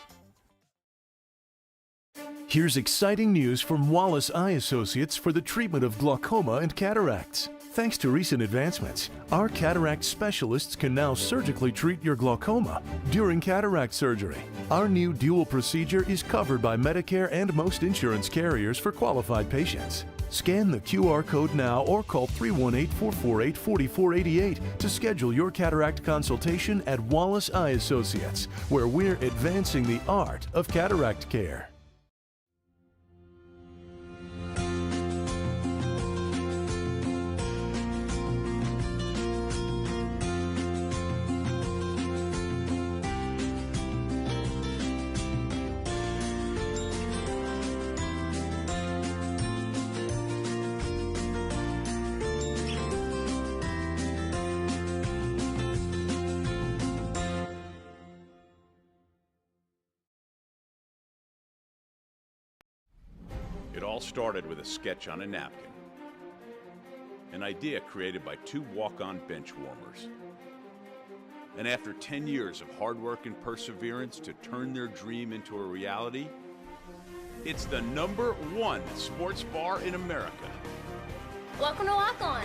Here's exciting news from Wallace Eye Associates for the treatment of glaucoma and cataracts. Thanks to recent advancements, our cataract specialists can now surgically treat your glaucoma during cataract surgery. Our new dual procedure is covered by Medicare and most insurance carriers for qualified patients. Scan the QR code now or call 318-448-4488 to schedule your cataract consultation at Wallace Eye Associates, where we're advancing the art of cataract care. It all started with a sketch on a napkin. An idea created by two walk-on bench warmers. And after 10 years of hard work and perseverance to turn their dream into a reality, it's the #1 sports bar in America. Welcome to Walk On.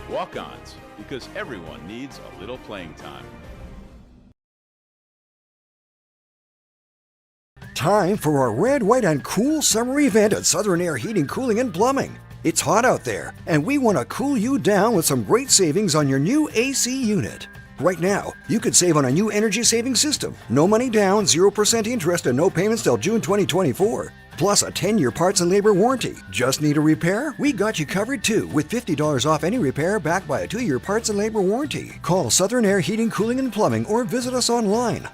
Walk-ons, because everyone needs a little playing time. Time for our red, white, and cool summer event at Southern Air Heating, Cooling, and Plumbing. It's hot out there, and we want to cool you down with some great savings on your new AC unit. Right now, you could save on a new energy-saving system. No money down, 0% interest, and no payments till June 2024. Plus a 10-year parts and labor warranty. Just need a repair? We got you covered too, with $50 off any repair backed by a 2-year parts and labor warranty. Call Southern Air Heating, Cooling, and Plumbing or visit us online.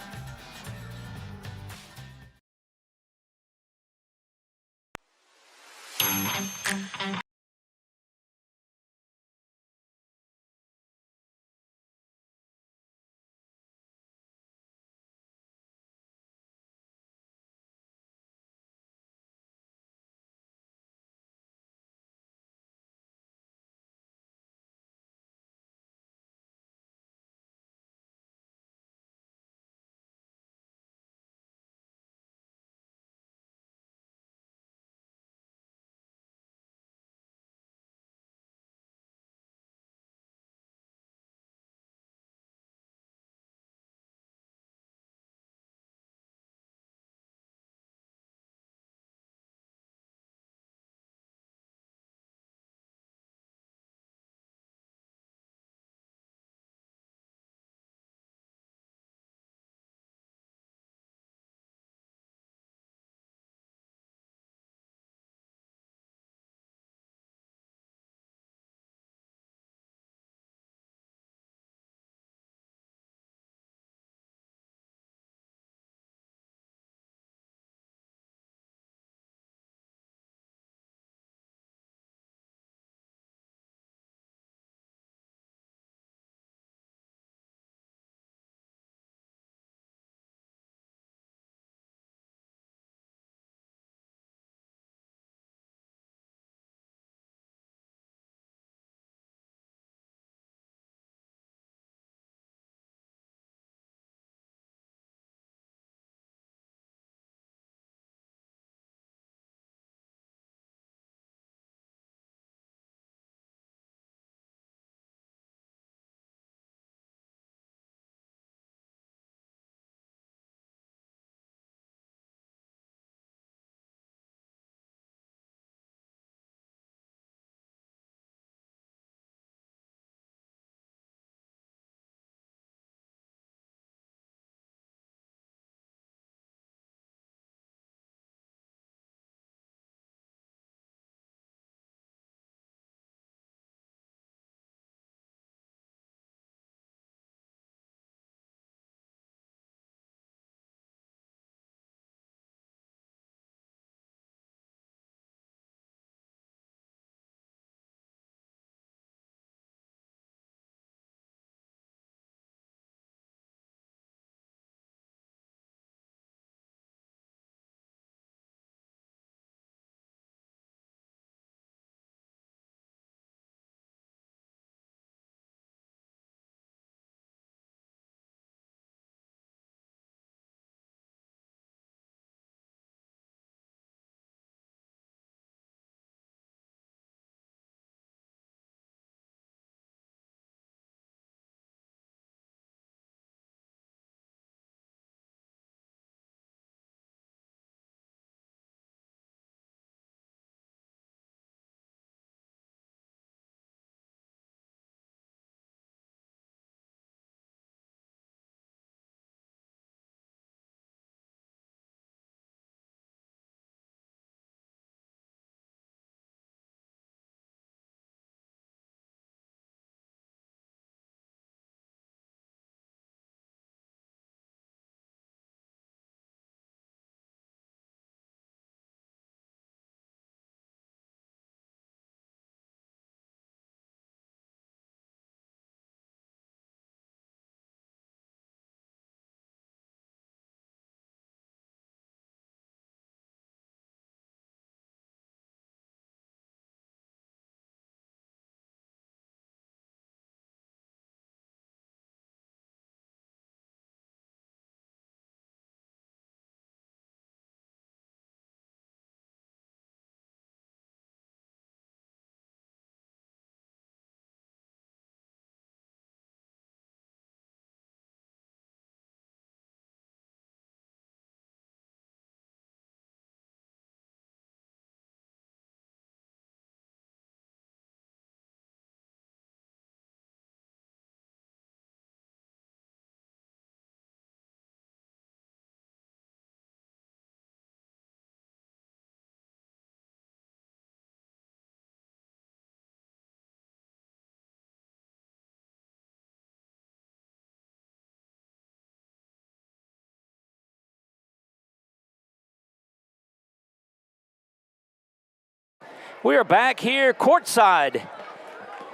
We are back here courtside.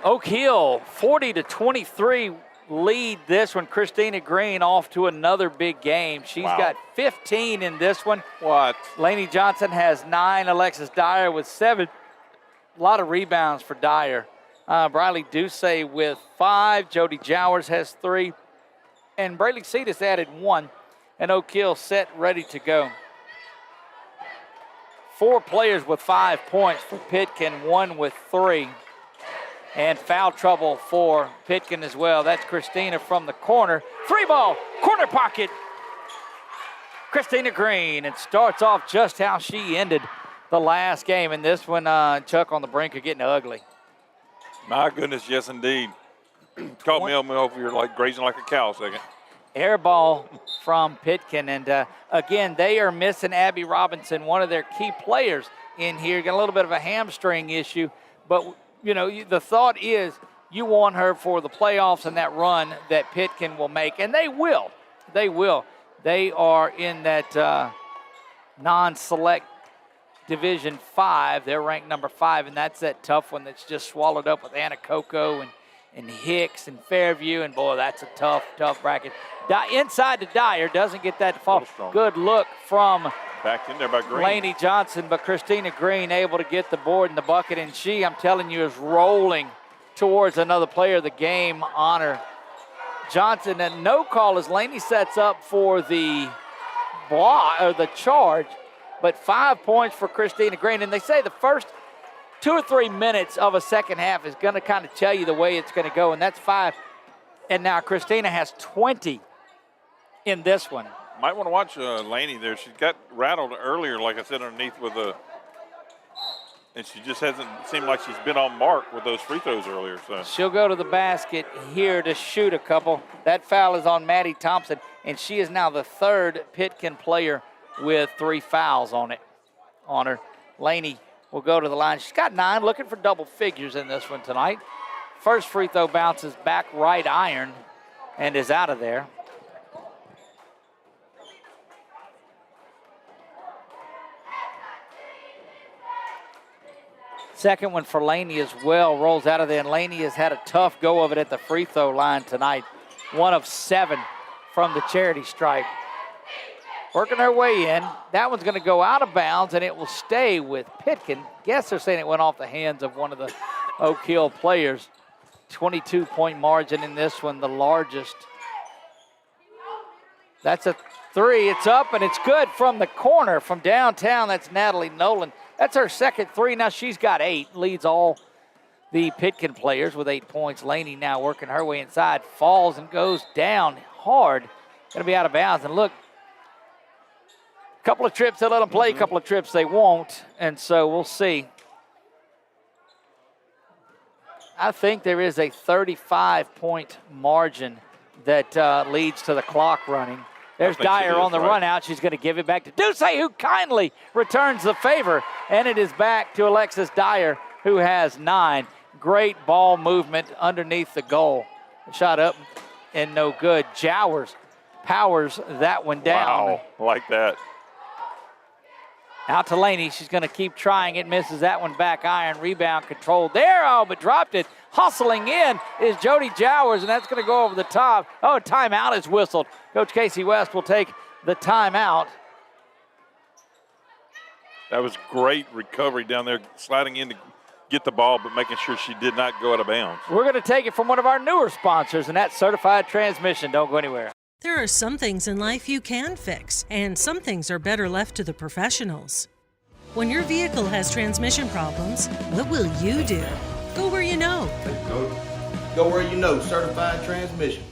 Oak Hill 40-23 lead this one. Christina Green off to another big game. She's got 15 in this one. What? Lainey Johnson has 9. Alexis Dyer with 7. A lot of rebounds for Dyer. Briley Ducey with 5. Jody Jowers has 3. And Braylee Cetus added 1. And Oak Hill set, ready to go. 4 players with 5 points for Pitkin, 1 with 3. And foul trouble for Pitkin as well. That's Christina from the corner. 3-ball, corner pocket. Christina Green. It starts off just how she ended the last game. And this one, Chuck, on the brink of getting ugly. My goodness, yes, indeed. Caught me over here like grazing like a cow a second. Air ball from Pitkin. And, again, they are missing Abby Robinson, one of their key players in here. Got a little bit of a hamstring issue. But, you know, the thought is you want her for the playoffs and that run that Pitkin will make. And they will. They will. They are in that non-select Division 5. They're ranked number 5, and that's that tough one that's just swallowed up with Anacoco and Hicks and Fairview. And, boy, that's a tough bracket. Inside to Dyer, doesn't get that to fall. Good look from back in there by Green. Lainey Johnson, but Christina Green able to get the board in the bucket, and she, I'm telling you, is rolling towards another player of the game honor. Johnson, and no call as Lainey sets up for the block or the charge, but 5 points for Christina Green. And they say the first 2 or 3 minutes of a second half is going to kind of tell you the way it's going to go, and that's 5. And now Christina has 20 in this one. Might want to watch Lainey there. She got rattled earlier, like I said, underneath with a, and she just hasn't seemed like she's been on mark with those free throws earlier. So she'll go to the basket here to shoot a couple. That foul is on Maddie Thompson, and she is now the 3rd Pitkin player with 3 fouls on her. Lainey will go to the line. She's got 9, looking for double figures in this one tonight. First free throw bounces back right iron and is out of there. Second one for Lainey as well, rolls out of there, and Lainey has had a tough go of it at the free throw line tonight. 1 of 7 from the charity stripe. Working her way in. That one's going to go out of bounds, and it will stay with Pitkin. Guess they're saying it went off the hands of one of the Oak Hill players. 22-point margin in this one, the largest. That's a 3. It's up, and it's good from the corner from downtown. That's Natalie Nolan. That's her second 3. Now she's got 8. Leads all the Pitkin players with 8 points. Lainey now working her way inside. Falls and goes down hard. Going to be out of bounds. And look, a couple of trips they let them play, a couple of trips they won't. And so we'll see. I think there is a 35-point margin that leads to the clock running. There's Dyer on the run out. She's going to give it back to Ducey, who kindly returns the favor. And it is back to Alexis Dyer, who has 9. Great ball movement underneath the goal. Shot up and no good. Jowers powers that one down. Wow, like that. Out to Lainey. She's going to keep trying it. Misses that one back iron. Rebound controlled there. Oh, but dropped it. Hustling in is Jody Jowers, and that's going to go over the top. Oh, timeout is whistled. Coach Casey West will take the timeout. That was great recovery down there, sliding in to get the ball, but making sure she did not go out of bounds. We're going to take it from one of our newer sponsors, and that's Certified Transmission. Don't go anywhere. There are some things in life you can fix, and some things are better left to the professionals. When your vehicle has transmission problems, what will you do? Go where you know. Go where you know, Certified Transmission.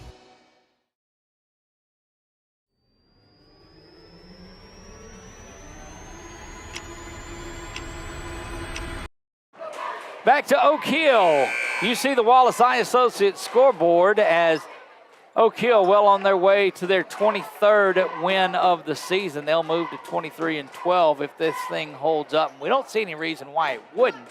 Back to Oak Hill. You see the Wallace Eye Associates scoreboard as Oak Hill well on their way to their 23rd win of the season. They'll move to 23-12 if this thing holds up. And we don't see any reason why it wouldn't.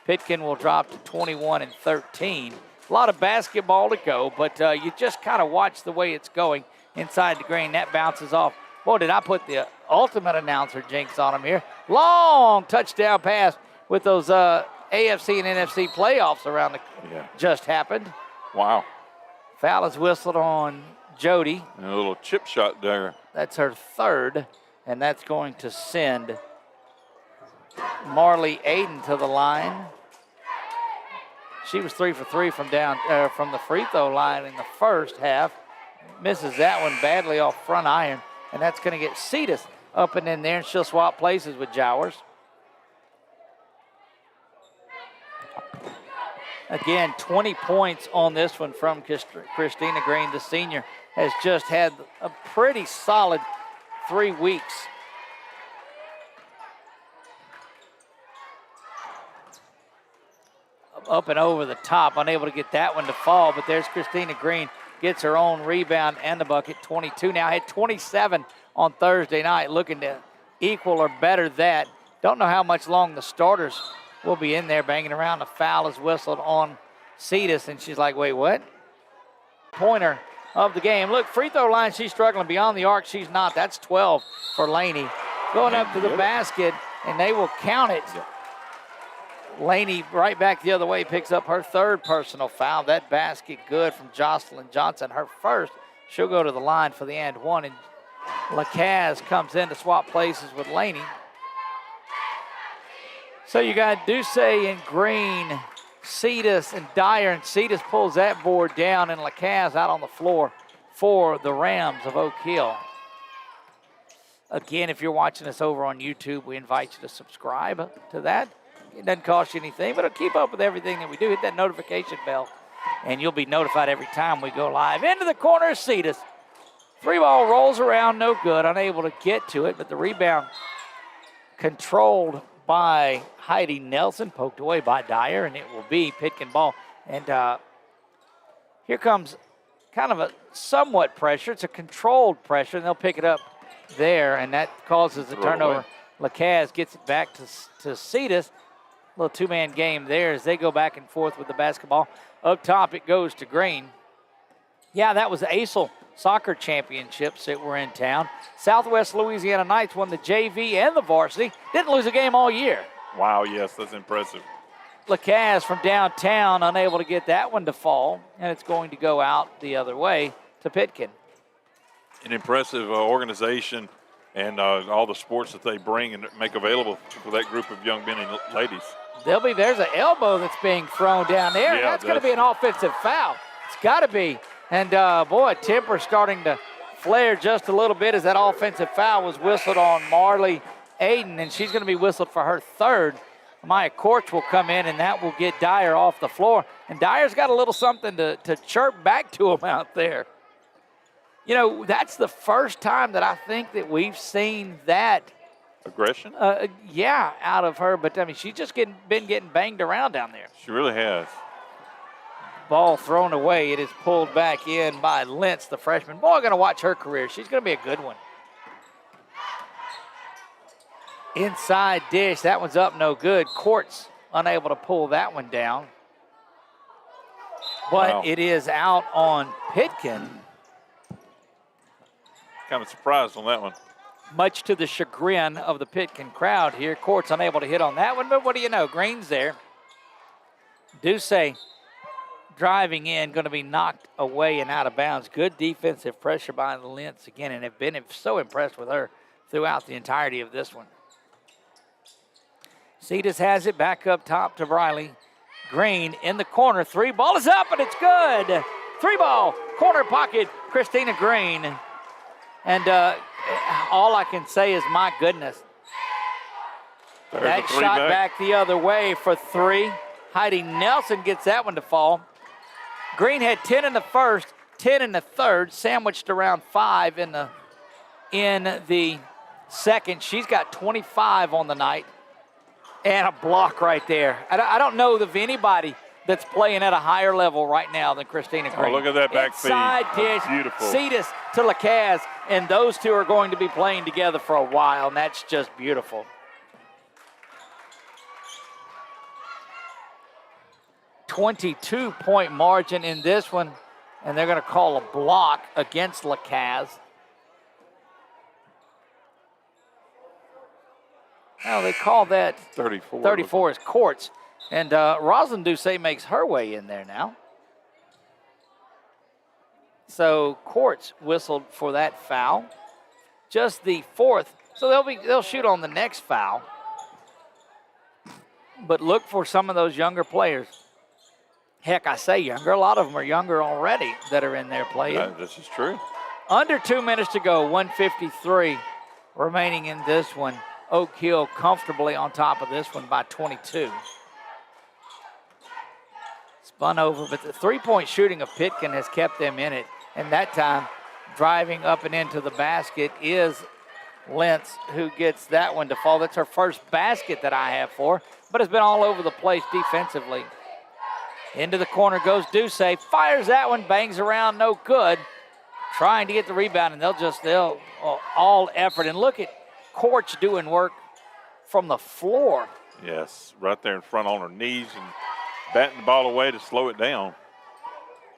Pitkin will drop to 21-13. A lot of basketball to go, but you just kind of watch the way it's going inside the green. That bounces off. Boy, did I put the ultimate announcer jinx on him here. Long touchdown pass with those AFC and NFC playoffs around just happened. Wow. Foul is whistled on Jody. And a little chip shot there. That's her third, and that's going to send Marley Aiden to the line. She was 3 for 3 from the free throw line in the first half. Misses that one badly off front iron, and that's going to get Cetus up and in there, and she'll swap places with Jowers. Again, 20 points on this one from Christina Green. The senior has just had a pretty solid 3 weeks. Up and over the top, unable to get that one to fall, but there's Christina Green, gets her own rebound and the bucket, 22 now, had 27 on Thursday night, looking to equal or better that. Don't know how much long the starters will be in there banging around. A foul is whistled on Cetus, and she's like, wait, what? Pointer of the game. Look, free throw line, she's struggling. Beyond the arc, she's not. That's 12 for Laney. Going up to the basket, and they will count it. Laney right back the other way, picks up her third personal foul. That basket good from Jocelyn Johnson, her first. She'll go to the line for the and one, and Lacaze comes in to swap places with Laney. So you got Duce and Green, Cetus and Dyer, and Cetus pulls that board down, and Lacaze out on the floor for the Rams of Oak Hill. Again, if you're watching us over on YouTube, we invite you to subscribe to that. It doesn't cost you anything, but it'll keep up with everything that we do. Hit that notification bell, and you'll be notified every time we go live. Into the corner, Cetus. 3-ball rolls around, no good. Unable to get to it, but the rebound controlled by Heidi Nelson, poked away by Dyer, and it will be Pitkin ball. And here comes kind of a somewhat pressure. It's a controlled pressure, and they'll pick it up there, and that causes a turnover. Lacaze gets it back to Cetus. Little two-man game there as they go back and forth with the basketball. Up top, it goes to Green. Yeah, that was the ASL soccer championships that were in town. Southwest Louisiana Knights won the JV and the varsity. Didn't lose a game all year. Wow, yes, that's impressive. Lacaze from downtown, unable to get that one to fall, and it's going to go out the other way to Pitkin. An impressive organization and all the sports that they bring and make available for that group of young men and ladies. There's an elbow that's being thrown down there. Yeah, that's going to be an offensive foul. It's got to be. And, boy, temper starting to flare just a little bit as that offensive foul was whistled on Marley Aiden, and she's going to be whistled for her third. Maya Korch will come in, and that will get Dyer off the floor. And Dyer's got a little something to chirp back to him out there. You know, that's the first time that I think that we've seen that aggression? Out of her. But, I mean, she's just been getting banged around down there. She really has. Ball thrown away. It is pulled back in by Lentz, the freshman. Boy, going to watch her career. She's going to be a good one. Inside dish. That one's up no good. Court's unable to pull that one down. But It is out on Pitkin. Kind of surprised on that one. Much to the chagrin of the Pitkin crowd here. Court's unable to hit on that one, but what do you know? Green's there. Duce driving in, going to be knocked away and out of bounds. Good defensive pressure by the Lentz again, and have been so impressed with her throughout the entirety of this one. Cetus has it back up top to Riley. Green in the corner. 3-ball is up, and it's good. 3-ball, corner pocket, Christina Green. And all I can say is, my goodness. That shot back the other way for 3. Heidi Nelson gets that one to fall. Green had 10 in the first, 10 in the third, sandwiched around 5 in the second. She's got 25 on the night. And a block right there. I don't know of anybody that's playing at a higher level right now than Christina Green. Oh, look at that back feed. Inside dish, beautiful. Cetus to Lacaze, and those two are going to be playing together for a while, and that's just beautiful. 22-point margin in this one, and they're going to call a block against Lacaze. Now they call that 34. 34 is Courts. And Rosalind Doucet makes her way in there now. So Courts whistled for that foul. Just the fourth. So they'll shoot on the next foul. But look for some of those younger players. Heck, I say younger. A lot of them are younger already that are in there playing. Yeah, this is true. Under 2 minutes to go, 1:53 remaining in this one. Oak Hill comfortably on top of this one by 22. Spun over, but the three-point shooting of Pitkin has kept them in it. And that time, driving up and into the basket is Lentz, who gets that one to fall. That's her first basket that I have for her, but it's been all over the place defensively. Into the corner goes Doucet, fires that one, bangs around, no good. Trying to get the rebound, and they'll all effort. And look at Courts doing work from the floor. Yes, right there in front on her knees and batting the ball away to slow it down.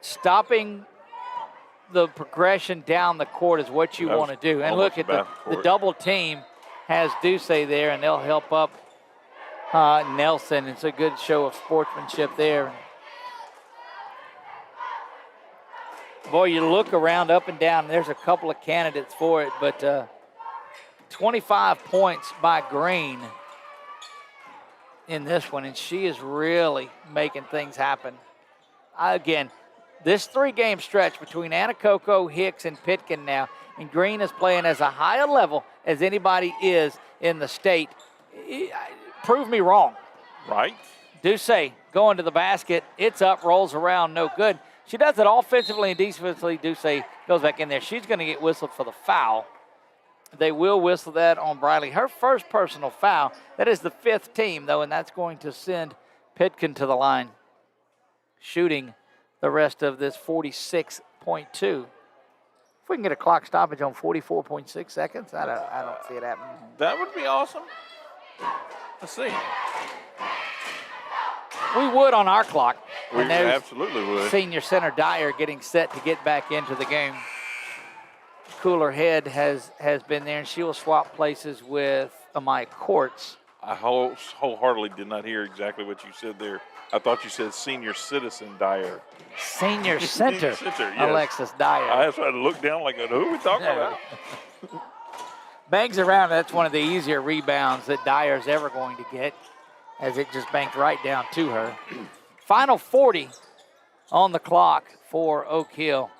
Stopping the progression down the court is what you want to do. And look at the double team has Doucet there, and they'll help up Nelson. It's a good show of sportsmanship there. Boy, you look around up and down, and there's a couple of candidates for it, but 25 points by Green in this one, and she is really making things happen. Again, this three-game stretch between Anacoco, Hicks, and Pitkin now, and Green is playing as a higher level as anybody is in the state. Prove me wrong. Right. Doucet going to the basket. It's up, rolls around, no good. She does it offensively and defensively. Doucet goes back in there. She's going to get whistled for the foul. They will whistle that on Briley. Her first personal foul. That is the fifth team, though, and that's going to send Pitkin to the line, shooting the rest of this 46.2. If we can get a clock stoppage on 44.6 seconds, I don't see it happening. That would be awesome. Let's see. We would on our clock. We absolutely would. Senior center Dyer getting set to get back into the game. Cooler Head has been there, and she will swap places with Amaya Courts. I wholeheartedly did not hear exactly what you said there. I thought you said senior citizen Dyer. Senior center, yes. Alexis Dyer. I just had to look down like, who are we talking about? Bangs around, that's one of the easier rebounds that Dyer's ever going to get, as it just banked right down to her. Final 40 on the clock for Oak Hill.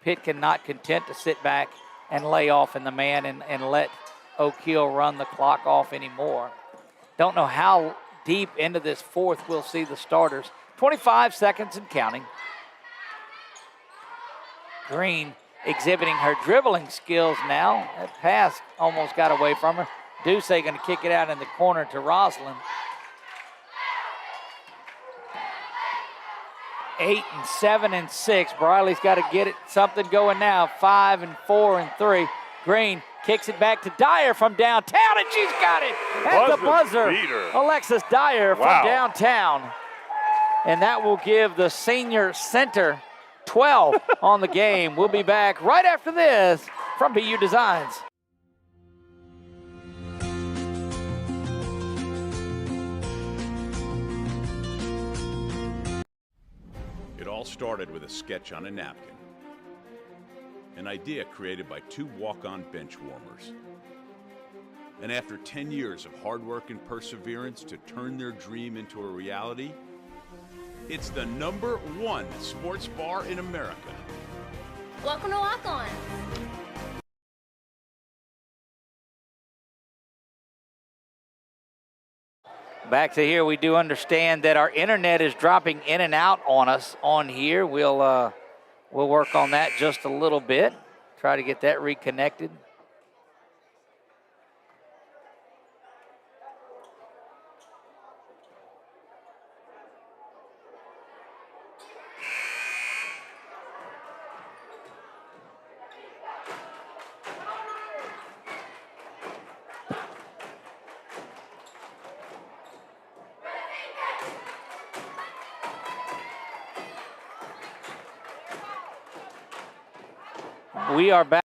Pitkin not content to sit back and lay off in the man and let Oak Hill run the clock off anymore. Don't know how deep into this fourth we'll see the starters. 25 seconds and counting. Green exhibiting her dribbling skills now. That pass almost got away from her. Doucet going to kick it out in the corner to Rosalind. 8 and 7 and 6. Briley's got to get it something going now. 5 and 4 and 3. Green kicks it back to Dyer from downtown, and she's got it at the buzzer. Alexis Dyer from downtown. And that will give the senior center 12 on the game. We'll be back right after this from BU Designs. It all started with a sketch on a napkin. An idea created by two walk-on bench warmers. And after 10 years of hard work and perseverance to turn their dream into a reality, it's the #1 sports bar in America. Welcome to Lock On. Back to here, we do understand that our internet is dropping in and out on us on here. We'll work on that just a little bit, try to get that reconnected. We are back.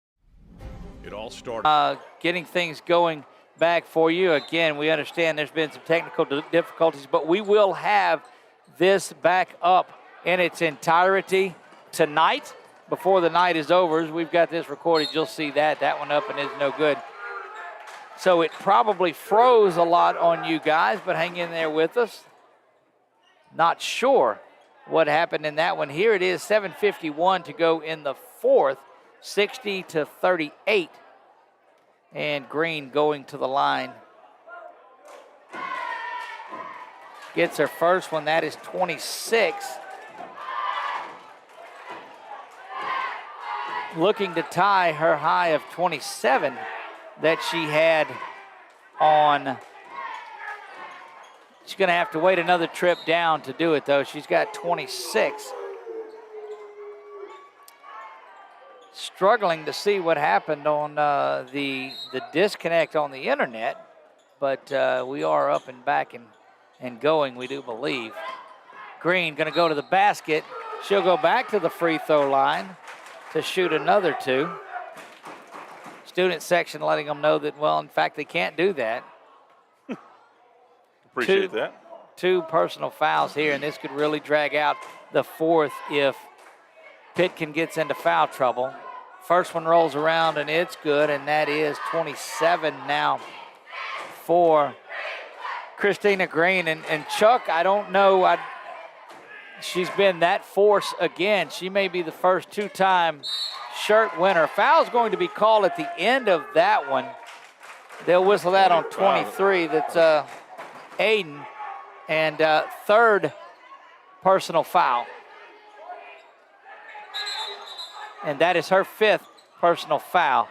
It all started getting things going back for you. Again, we understand there's been some technical difficulties, but we will have this back up in its entirety tonight before the night is over. As we've got this recorded, you'll see that one up and is no good. So it probably froze a lot on you guys, but hang in there with us. Not sure what happened in that one. Here it is, 7:51 to go in the fourth, 60-38. And Green going to the line. Gets her first one, that is 26. Looking to tie her high of 27 that she had on. She's going to have to wait another trip down to do it, though. She's got 26. Struggling to see what happened on the disconnect on the internet, but we are up and back and going, we do believe. Green going to go to the basket. She'll go back to the free throw line to shoot another two. Student section letting them know that, well, in fact, they can't do that. Appreciate that. 2 personal fouls here, and this could really drag out the fourth if Pitkin gets into foul trouble. First one rolls around, and it's good, and that is 27 now for Christina Green. And Chuck, I don't know, she's been that force again. She may be the first 2-time shirt winner. Foul's going to be called at the end of that one. They'll whistle that on 23. That's Aiden. And third personal foul. And that is her 5th personal foul.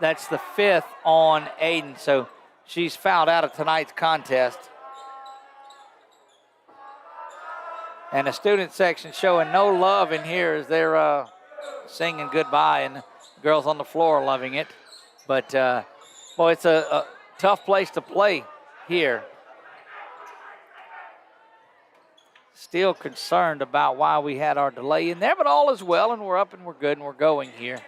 That's the 5th on Aiden. So she's fouled out of tonight's contest. And the student section showing no love in here as they're singing goodbye, and the girls on the floor are loving it. But, boy, it's a tough place to play here. Still concerned about why we had our delay in there, but all is well, and we're up and we're good and we're going here.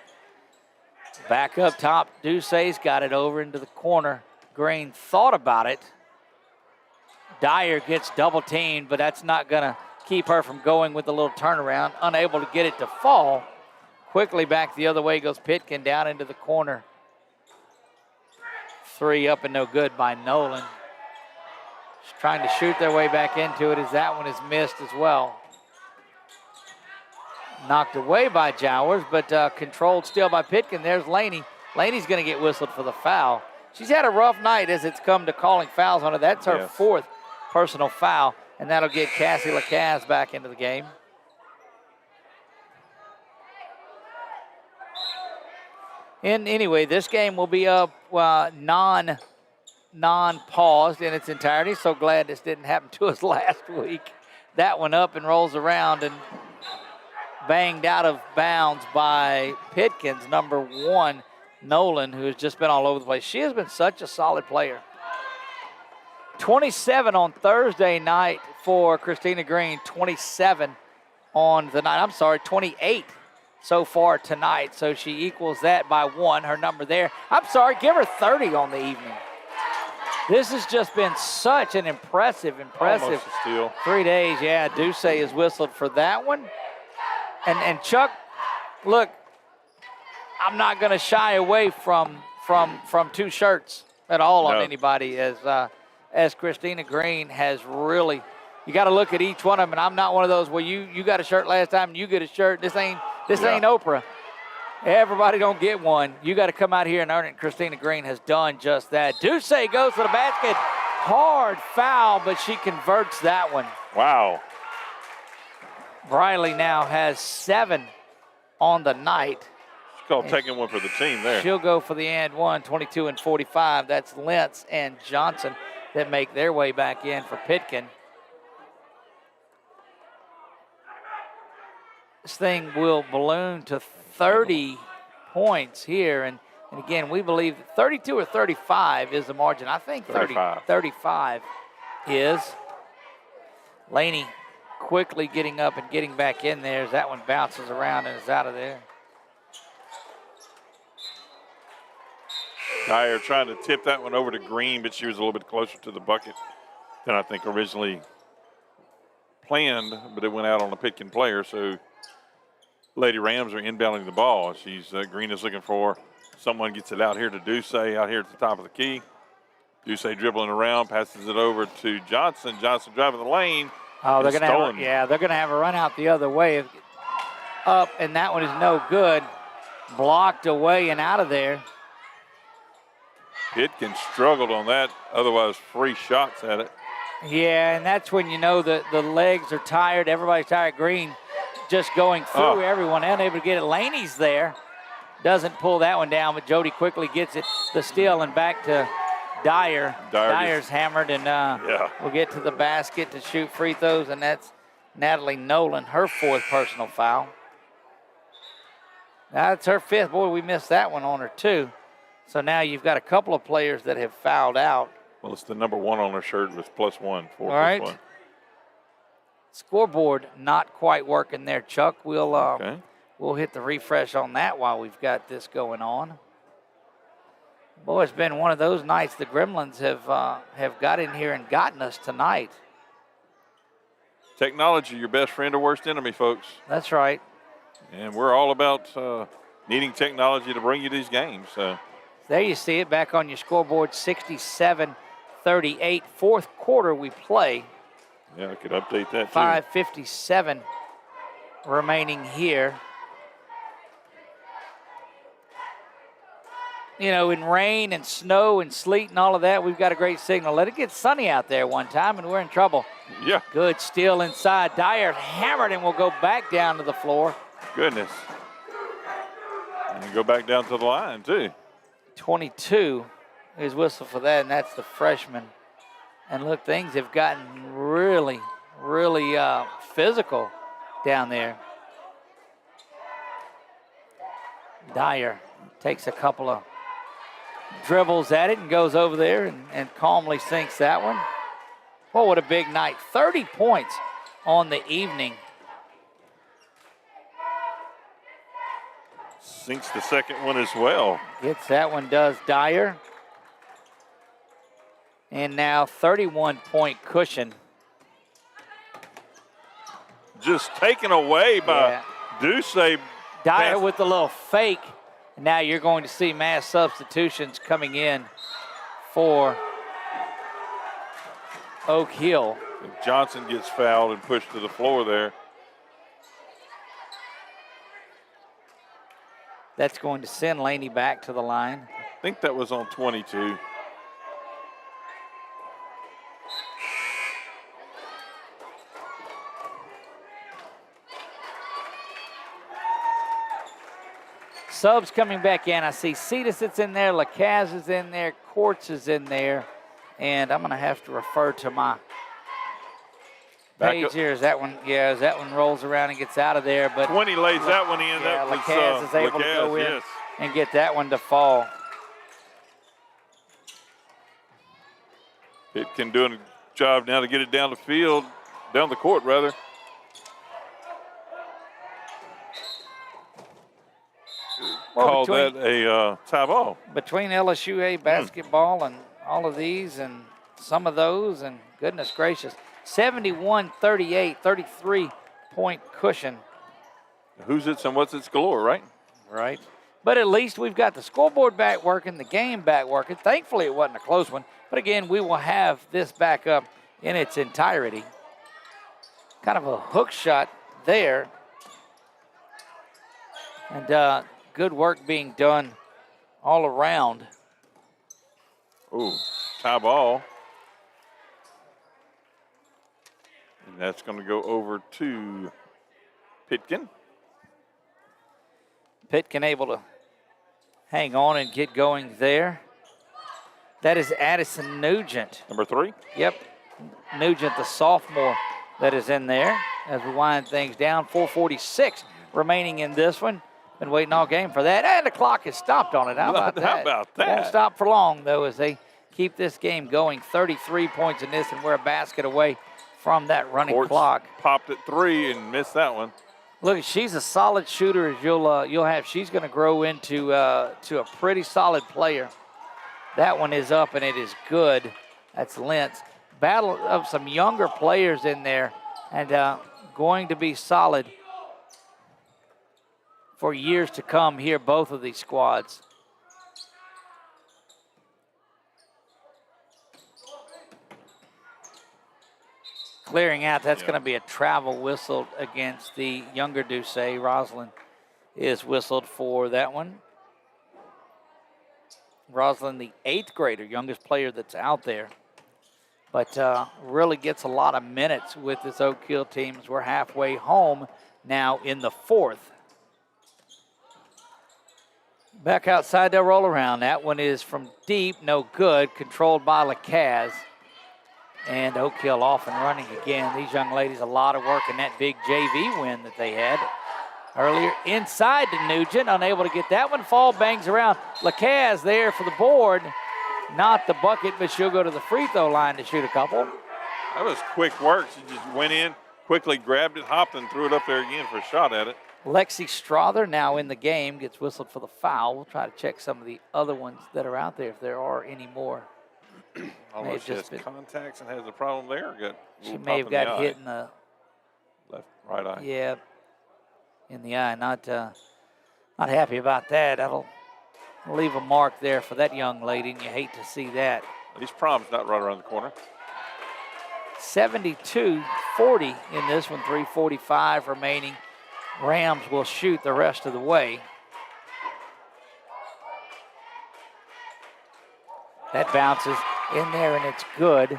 Back up top, Ducey's got it over into the corner. Green thought about it. Dyer gets double teamed, but that's not going to keep her from going with a little turnaround. Unable to get it to fall. Quickly back the other way goes Pitkin down into the corner. 3 up and no good by Nolan. Just trying to shoot their way back into it as that one is missed as well. Knocked away by Jowers, but controlled still by Pitkin. There's Laney. Laney's going to get whistled for the foul. She's had a rough night as it's come to calling fouls on her. That's her 4th personal foul, and that'll get Cassie Lacaze back into the game. And anyway, this game will be up non-paused in its entirety. So glad this didn't happen to us last week. That one up and rolls around and banged out of bounds by Pitkin's number 1, Nolan, who has just been all over the place. She has been such a solid player. 27 on Thursday night for Christina Green, 27 on the night. I'm sorry, 28 so far tonight. So she equals that by 1, her number there. I'm sorry, give her 30 on the evening. This has just been such an impressive Almost a steal. 3 days. Yeah, Ducey is whistled for that one. And Chuck, look, I'm not going to shy away from 2 shirts at all on anybody as Christina Green has really. You got to look at each one of them, and I'm not one of those where you got a shirt last time and you get a shirt. This ain't Oprah. Everybody don't get one. You got to come out here and earn it. Christina Green has done just that. Ducey goes to the basket. Hard foul, but she converts that one. Wow. Briley now has 7 on the night. She's called taking one for the team there. She'll go for the and one, 22 and 45. That's Lentz and Johnson that make their way back in for Pitkin. This thing will balloon to 30 points here. And again, we believe that 32 or 35 is the margin. I think 35 is. Laney quickly getting up and getting back in there as that one bounces around and is out of there. Dyer trying to tip that one over to Green, but she was a little bit closer to the bucket than I think originally planned, but it went out on a Pitkin player, so Lady Rams are inbounding the ball. Green is looking for someone, gets it out here to Duce out here at the top of the key. Duce dribbling around, passes it over to Johnson. Johnson driving the lane. Oh, they're going to have a run out the other way up, and that one is no good. Blocked away and out of there. Pitkin struggled on that, otherwise free shots at it. Yeah, and that's when you know the legs are tired. Everybody's tired. Green just going through everyone, unable to get it. Laney's there. Doesn't pull that one down, but Jody quickly gets it, the steal, and back to Dyer. Dyer's hammered, and we'll get to the basket to shoot free throws, and that's Natalie Nolan, her 4th personal foul. That's her 5th. Boy, we missed that one on her, too. So now you've got a couple of players that have fouled out. Well, it's the number 1 on her shirt with +1. 4 All right. +1. Scoreboard not quite working there, Chuck. We'll hit the refresh on that while we've got this going on. Boy, it's been one of those nights. The Gremlins have got in here and gotten us tonight. Technology, your best friend or worst enemy, folks. That's right. And we're all about needing technology to bring you these games. So. There you see it back on your scoreboard, 67-38. 4th quarter we play. Yeah, I could update that too. 5:57 remaining here. You know, in rain and snow and sleet and all of that, we've got a great signal. Let it get sunny out there one time, and we're in trouble. Yeah. Good steal inside. Dyer hammered and will go back down to the floor. Goodness. And go back down to the line, too. 22 is whistle for that, and that's the freshman. And look, things have gotten really, really physical down there. Dyer takes a couple of dribbles at it and goes over there and calmly sinks that one. Oh, what a big night. 30 points on the evening. Sinks the second one as well. Gets that one, does Dyer. And now 31-point cushion. Just taken away by Duce. Dyer with a little fake. Now you're going to see mass substitutions coming in for Oak Hill. If Johnson gets fouled and pushed to the floor there. That's going to send Laney back to the line. I think that was on 22. Subs coming back in. I see Cetus is in there, Lacaz is in there, Quartz is in there, and I'm going to have to refer to my page here. As that one rolls around and gets out of there. But 20 lays that one in. Yeah, that Lacaz is able to go in yes. and get that one to fall. Pitkin doing a job now to get it down the field, down the court rather. Well, Called that a tie ball. Between LSUA basketball and all of these and some of those, and goodness gracious, 71-38, 33-point cushion. Who's it and what's it's galore, right? Right. But at least we've got the scoreboard back working, the game back working. Thankfully, it wasn't a close one. But again, we will have this back up in its entirety. Kind of a hook shot there. And good work being done all around. Ooh, tie ball. And that's going to go over to Pitkin. Pitkin able to hang on and get going there. That is Addison Nugent. Number 3? Yep. Nugent, the sophomore, that is in there as we wind things down. 4:46 remaining in this one. Been waiting all game for that. And the clock is stopped on it. How about that? How about that? Won't stop for long, though, as they keep this game going. 33 points in this, and we're a basket away from that running Quartz clock. Popped at 3 and missed that one. Look, she's a solid shooter as you'll have. She's going to grow into to a pretty solid player. That one is up, and it is good. That's Lentz. Battle of some younger players in there, and going to be solid for years to come here, both of these squads. Clearing out, that's going to be a travel whistle against the younger Doucet. Roslyn is whistled for that one. Roslyn, the 8th grader, youngest player that's out there, but really gets a lot of minutes with this Oak Hill team as we're halfway home now in the 4th. Back outside, they'll roll around. That one is from deep, no good, controlled by LeCaz. And Oak Hill off and running again. These young ladies, a lot of work in that big JV win that they had earlier. Inside to Nugent, unable to get that one. Fall bangs around. LeCaz there for the board. Not the bucket, but she'll go to the free throw line to shoot a couple. That was quick work. She just went in, quickly grabbed it, hopped, and threw it up there again for a shot at it. Lexi Strother now in the game, gets whistled for the foul. We'll try to check some of the other ones that are out there if there are any more. Although she has contacts and has a problem there. She may have got hit in the right eye. Yeah, in the eye. Not happy about that. That'll leave a mark there for that young lady, and you hate to see that. At least prom's not right around the corner. 72-40 in this one, 3:45 remaining. Rams will shoot the rest of the way. That bounces in there, and it's good.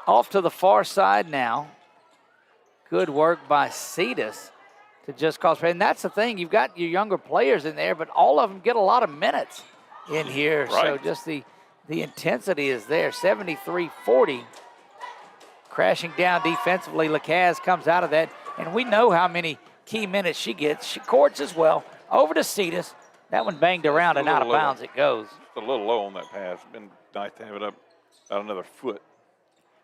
Off to the far side now. Good work by Cetus to just cause. And that's the thing, you've got your younger players in there, but all of them get a lot of minutes in here. Right. So just the intensity is there. 73-40. Crashing down defensively, LeCaz comes out of that. And we know how many key minutes she gets. She courts as well. Over to Cetus. That one banged around and out of bounds it goes. Just a little low on that pass. Been nice to have it up about another foot.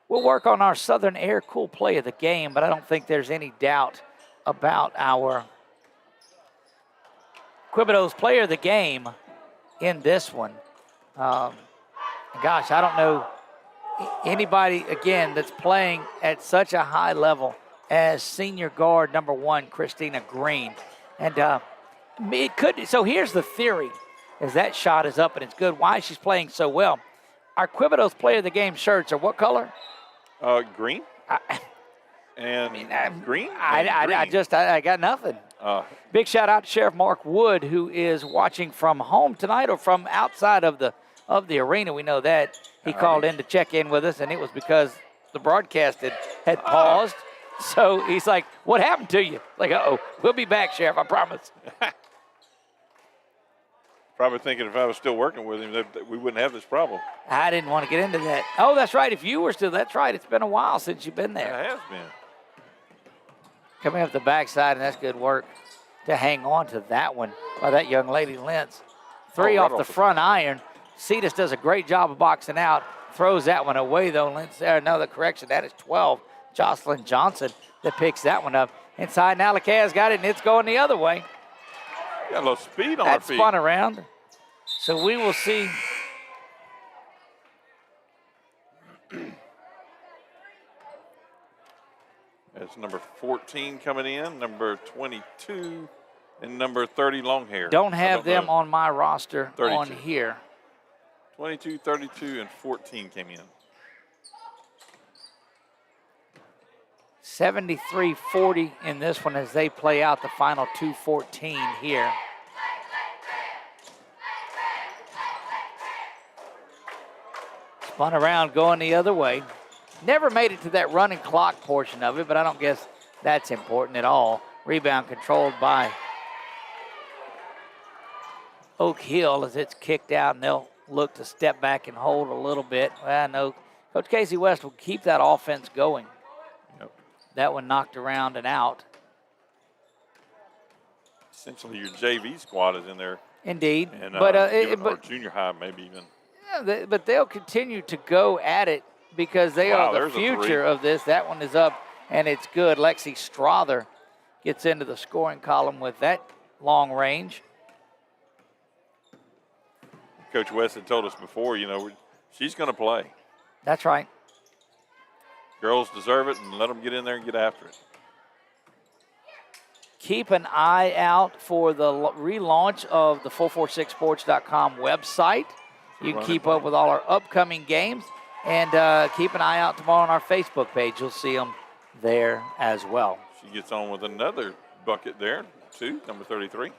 We'll work on our Southern Air Cool play of the game, but I don't think there's any doubt about our Quibido's player of the game in this one. Gosh, I don't know anybody, again, that's playing at such a high level as senior guard number 1, Christina Green. And it could, so here's the theory, as that shot is up and it's good, why she's playing so well. Our Quibido's player of the game shirts are what color? Green. Green? I got nothing. Big shout out to Sheriff Mark Wood, who is watching from home tonight or from outside of the arena. We know that. He called in to check in with us, and it was because the broadcast had paused. So he's like, what happened to you? Like, uh-oh, we'll be back, Sheriff, I promise. Probably thinking if I was still working with him, that we wouldn't have this problem. I didn't want to get into that. Oh, that's right. If you were still, that's right. It's been a while since you've been there. It has been. Coming up the backside, and that's good work to hang on to that one by that young lady, Lentz. Three off the front iron. Cetus does a great job of boxing out. Throws that one away, though. Lentz there. Another correction. That is 12. Jocelyn Johnson that picks that one up. Inside now, LeCaz got it, and it's going the other way. Got a little speed on her feet. That spun around. So we will see. It's number 14 coming in, number 22, and number 30 long hair. Don't have them on my roster 32. On here. 22, 32, and 14 came in. 73-40 in this one as they play out the final 2:14 here. Spun around going the other way. Never made it to that running clock portion of it, but I don't guess that's important at all. Rebound controlled by Oak Hill as it's kicked out, and they'll look to step back and hold a little bit. Well, I know Coach Casey West will keep that offense going. That one knocked around and out. Essentially, your JV squad is in there. Indeed. And, or junior high, maybe even. Yeah, but they'll continue to go at it because they are the future of this. That one is up and it's good. Lexi Strother gets into the scoring column with that long range. Coach West had told us before, she's going to play. That's right. Girls deserve it, and let them get in there and get after it. Keep an eye out for the relaunch of the 446sports.com website. You can keep up with all our upcoming games, and keep an eye out tomorrow on our Facebook page. You'll see them there as well. She gets on with another bucket there, too, number 33.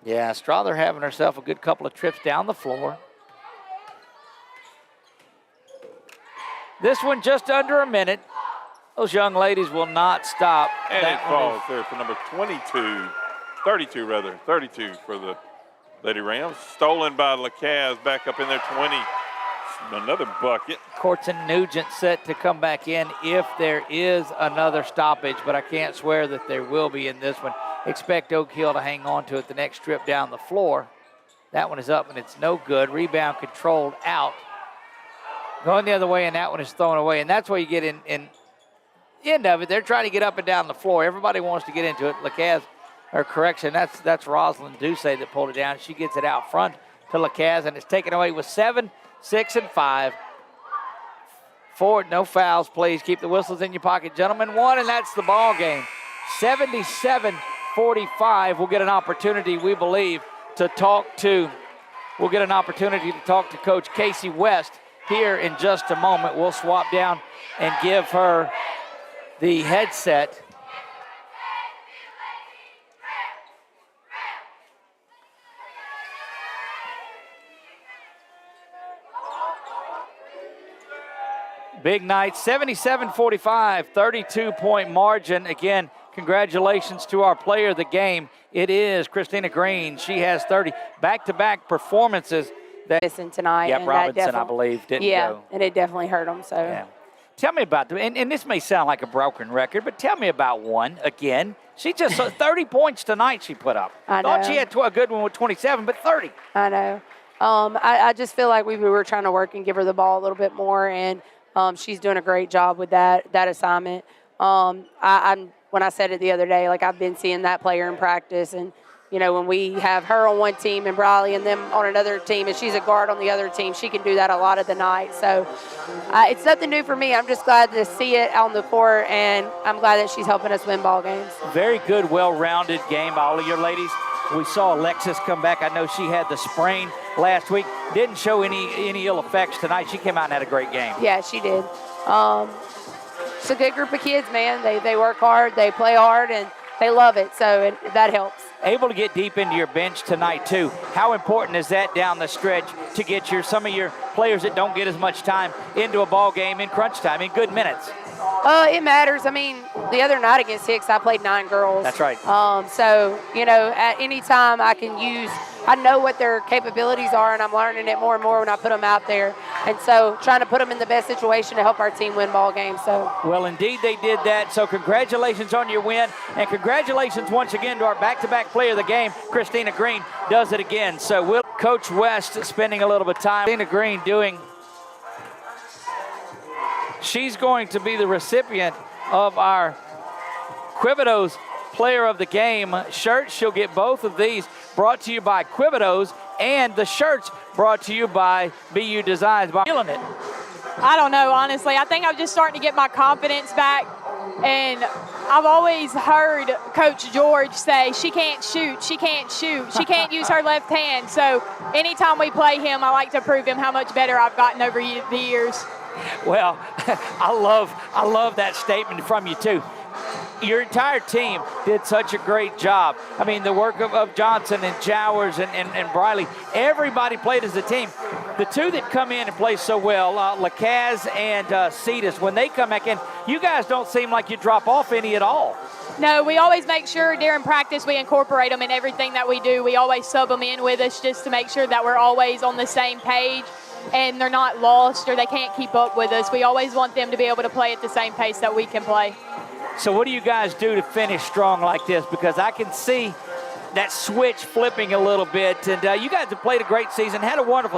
Yeah, Strother having herself a good couple of trips down the floor. This one just under a minute. Those young ladies will not stop. And it falls there for number 32 for the Lady Rams. Stolen by LaCaz, back up in there, 20. Another bucket. Corton Nugent set to come back in if there is another stoppage, but I can't swear that there will be in this one. Expect Oak Hill to hang on to it the next trip down the floor. That one is up, and it's no good. Rebound controlled out. Going the other way, and that one is thrown away. And that's where you get in end of it. They're trying to get up and down the floor. Everybody wants to get into it. LaCaz, or correction, that's Rosalind Duce that pulled it down. She gets it out front to LaCaz, and it's taken away with 7, 6, and 5. 4, no fouls, please. Keep the whistles in your pocket, gentlemen. 1, and that's the ball game. 77-45. We'll get an opportunity, we believe, to talk to Coach Casey West here in just a moment. We'll swap down and give her the headset. Big night, 77-45, 32-point margin. Again, congratulations to our player of the game. It is Christina Green. She has 30 back-to-back performances. Tonight. Yep, Robinson, I believe, didn't go. Yeah, and it definitely hurt them. So. Yeah. Tell me about and this may sound like a broken record, but tell me about one again. She just 30 points tonight she put up. I know. Thought she had a good one with 27, but 30. I know. I just feel like we were trying to work and give her the ball a little bit more, and she's doing a great job with that assignment. When I said it the other day, like I've been seeing that player in practice, and when we have her on one team and Briley and them on another team, and she's a guard on the other team, she can do that a lot of the night. So it's nothing new for me. I'm just glad to see it on the court, and I'm glad that she's helping us win ball games. Very good, well-rounded game by all of your ladies. We saw Alexis come back. I know she had the sprain last week. Didn't show any ill effects tonight. She came out and had a great game. Yeah, she did. It's a good group of kids, man. They work hard, they play hard, and they love it, so that helps. Able to get deep into your bench tonight, too. How important is that down the stretch to get some of your players that don't get as much time into a ball game in crunch time, in good minutes? It matters. I mean, the other night against Hicks, I played 9 girls. That's right. So, at any time I know what their capabilities are, and I'm learning it more and more when I put them out there. And so trying to put them in the best situation to help our team win ball games. So. Well, indeed they did that. So congratulations on your win, and congratulations once again to our back-to-back player of the game. Christina Green does it again. So Coach West spending a little bit of time. Christina Green she's going to be the recipient of our Quibido's Player of the Game shirt. She'll get both of these brought to you by Quibido's, and the shirts brought to you by BU Designs. Feeling it? I don't know, honestly. I think I'm just starting to get my confidence back, and I've always heard Coach George say she can't shoot, she can't use her left hand. So anytime we play him, I like to prove him how much better I've gotten over the years. Well, I love that statement from you, too. Your entire team did such a great job. I mean, the work of Johnson and Jowers and Briley, everybody played as a team. The two that come in and play so well, LaCaz and Cetus, when they come back in, you guys don't seem like you drop off any at all. No, we always make sure during practice we incorporate them in everything that we do. We always sub them in with us just to make sure that we're always on the same page and they're not lost or they can't keep up with us. We always want them to be able to play at the same pace that we can play. So what do you guys do to finish strong like this? Because I can see that switch flipping a little bit. And you guys have played a great season, had a wonderful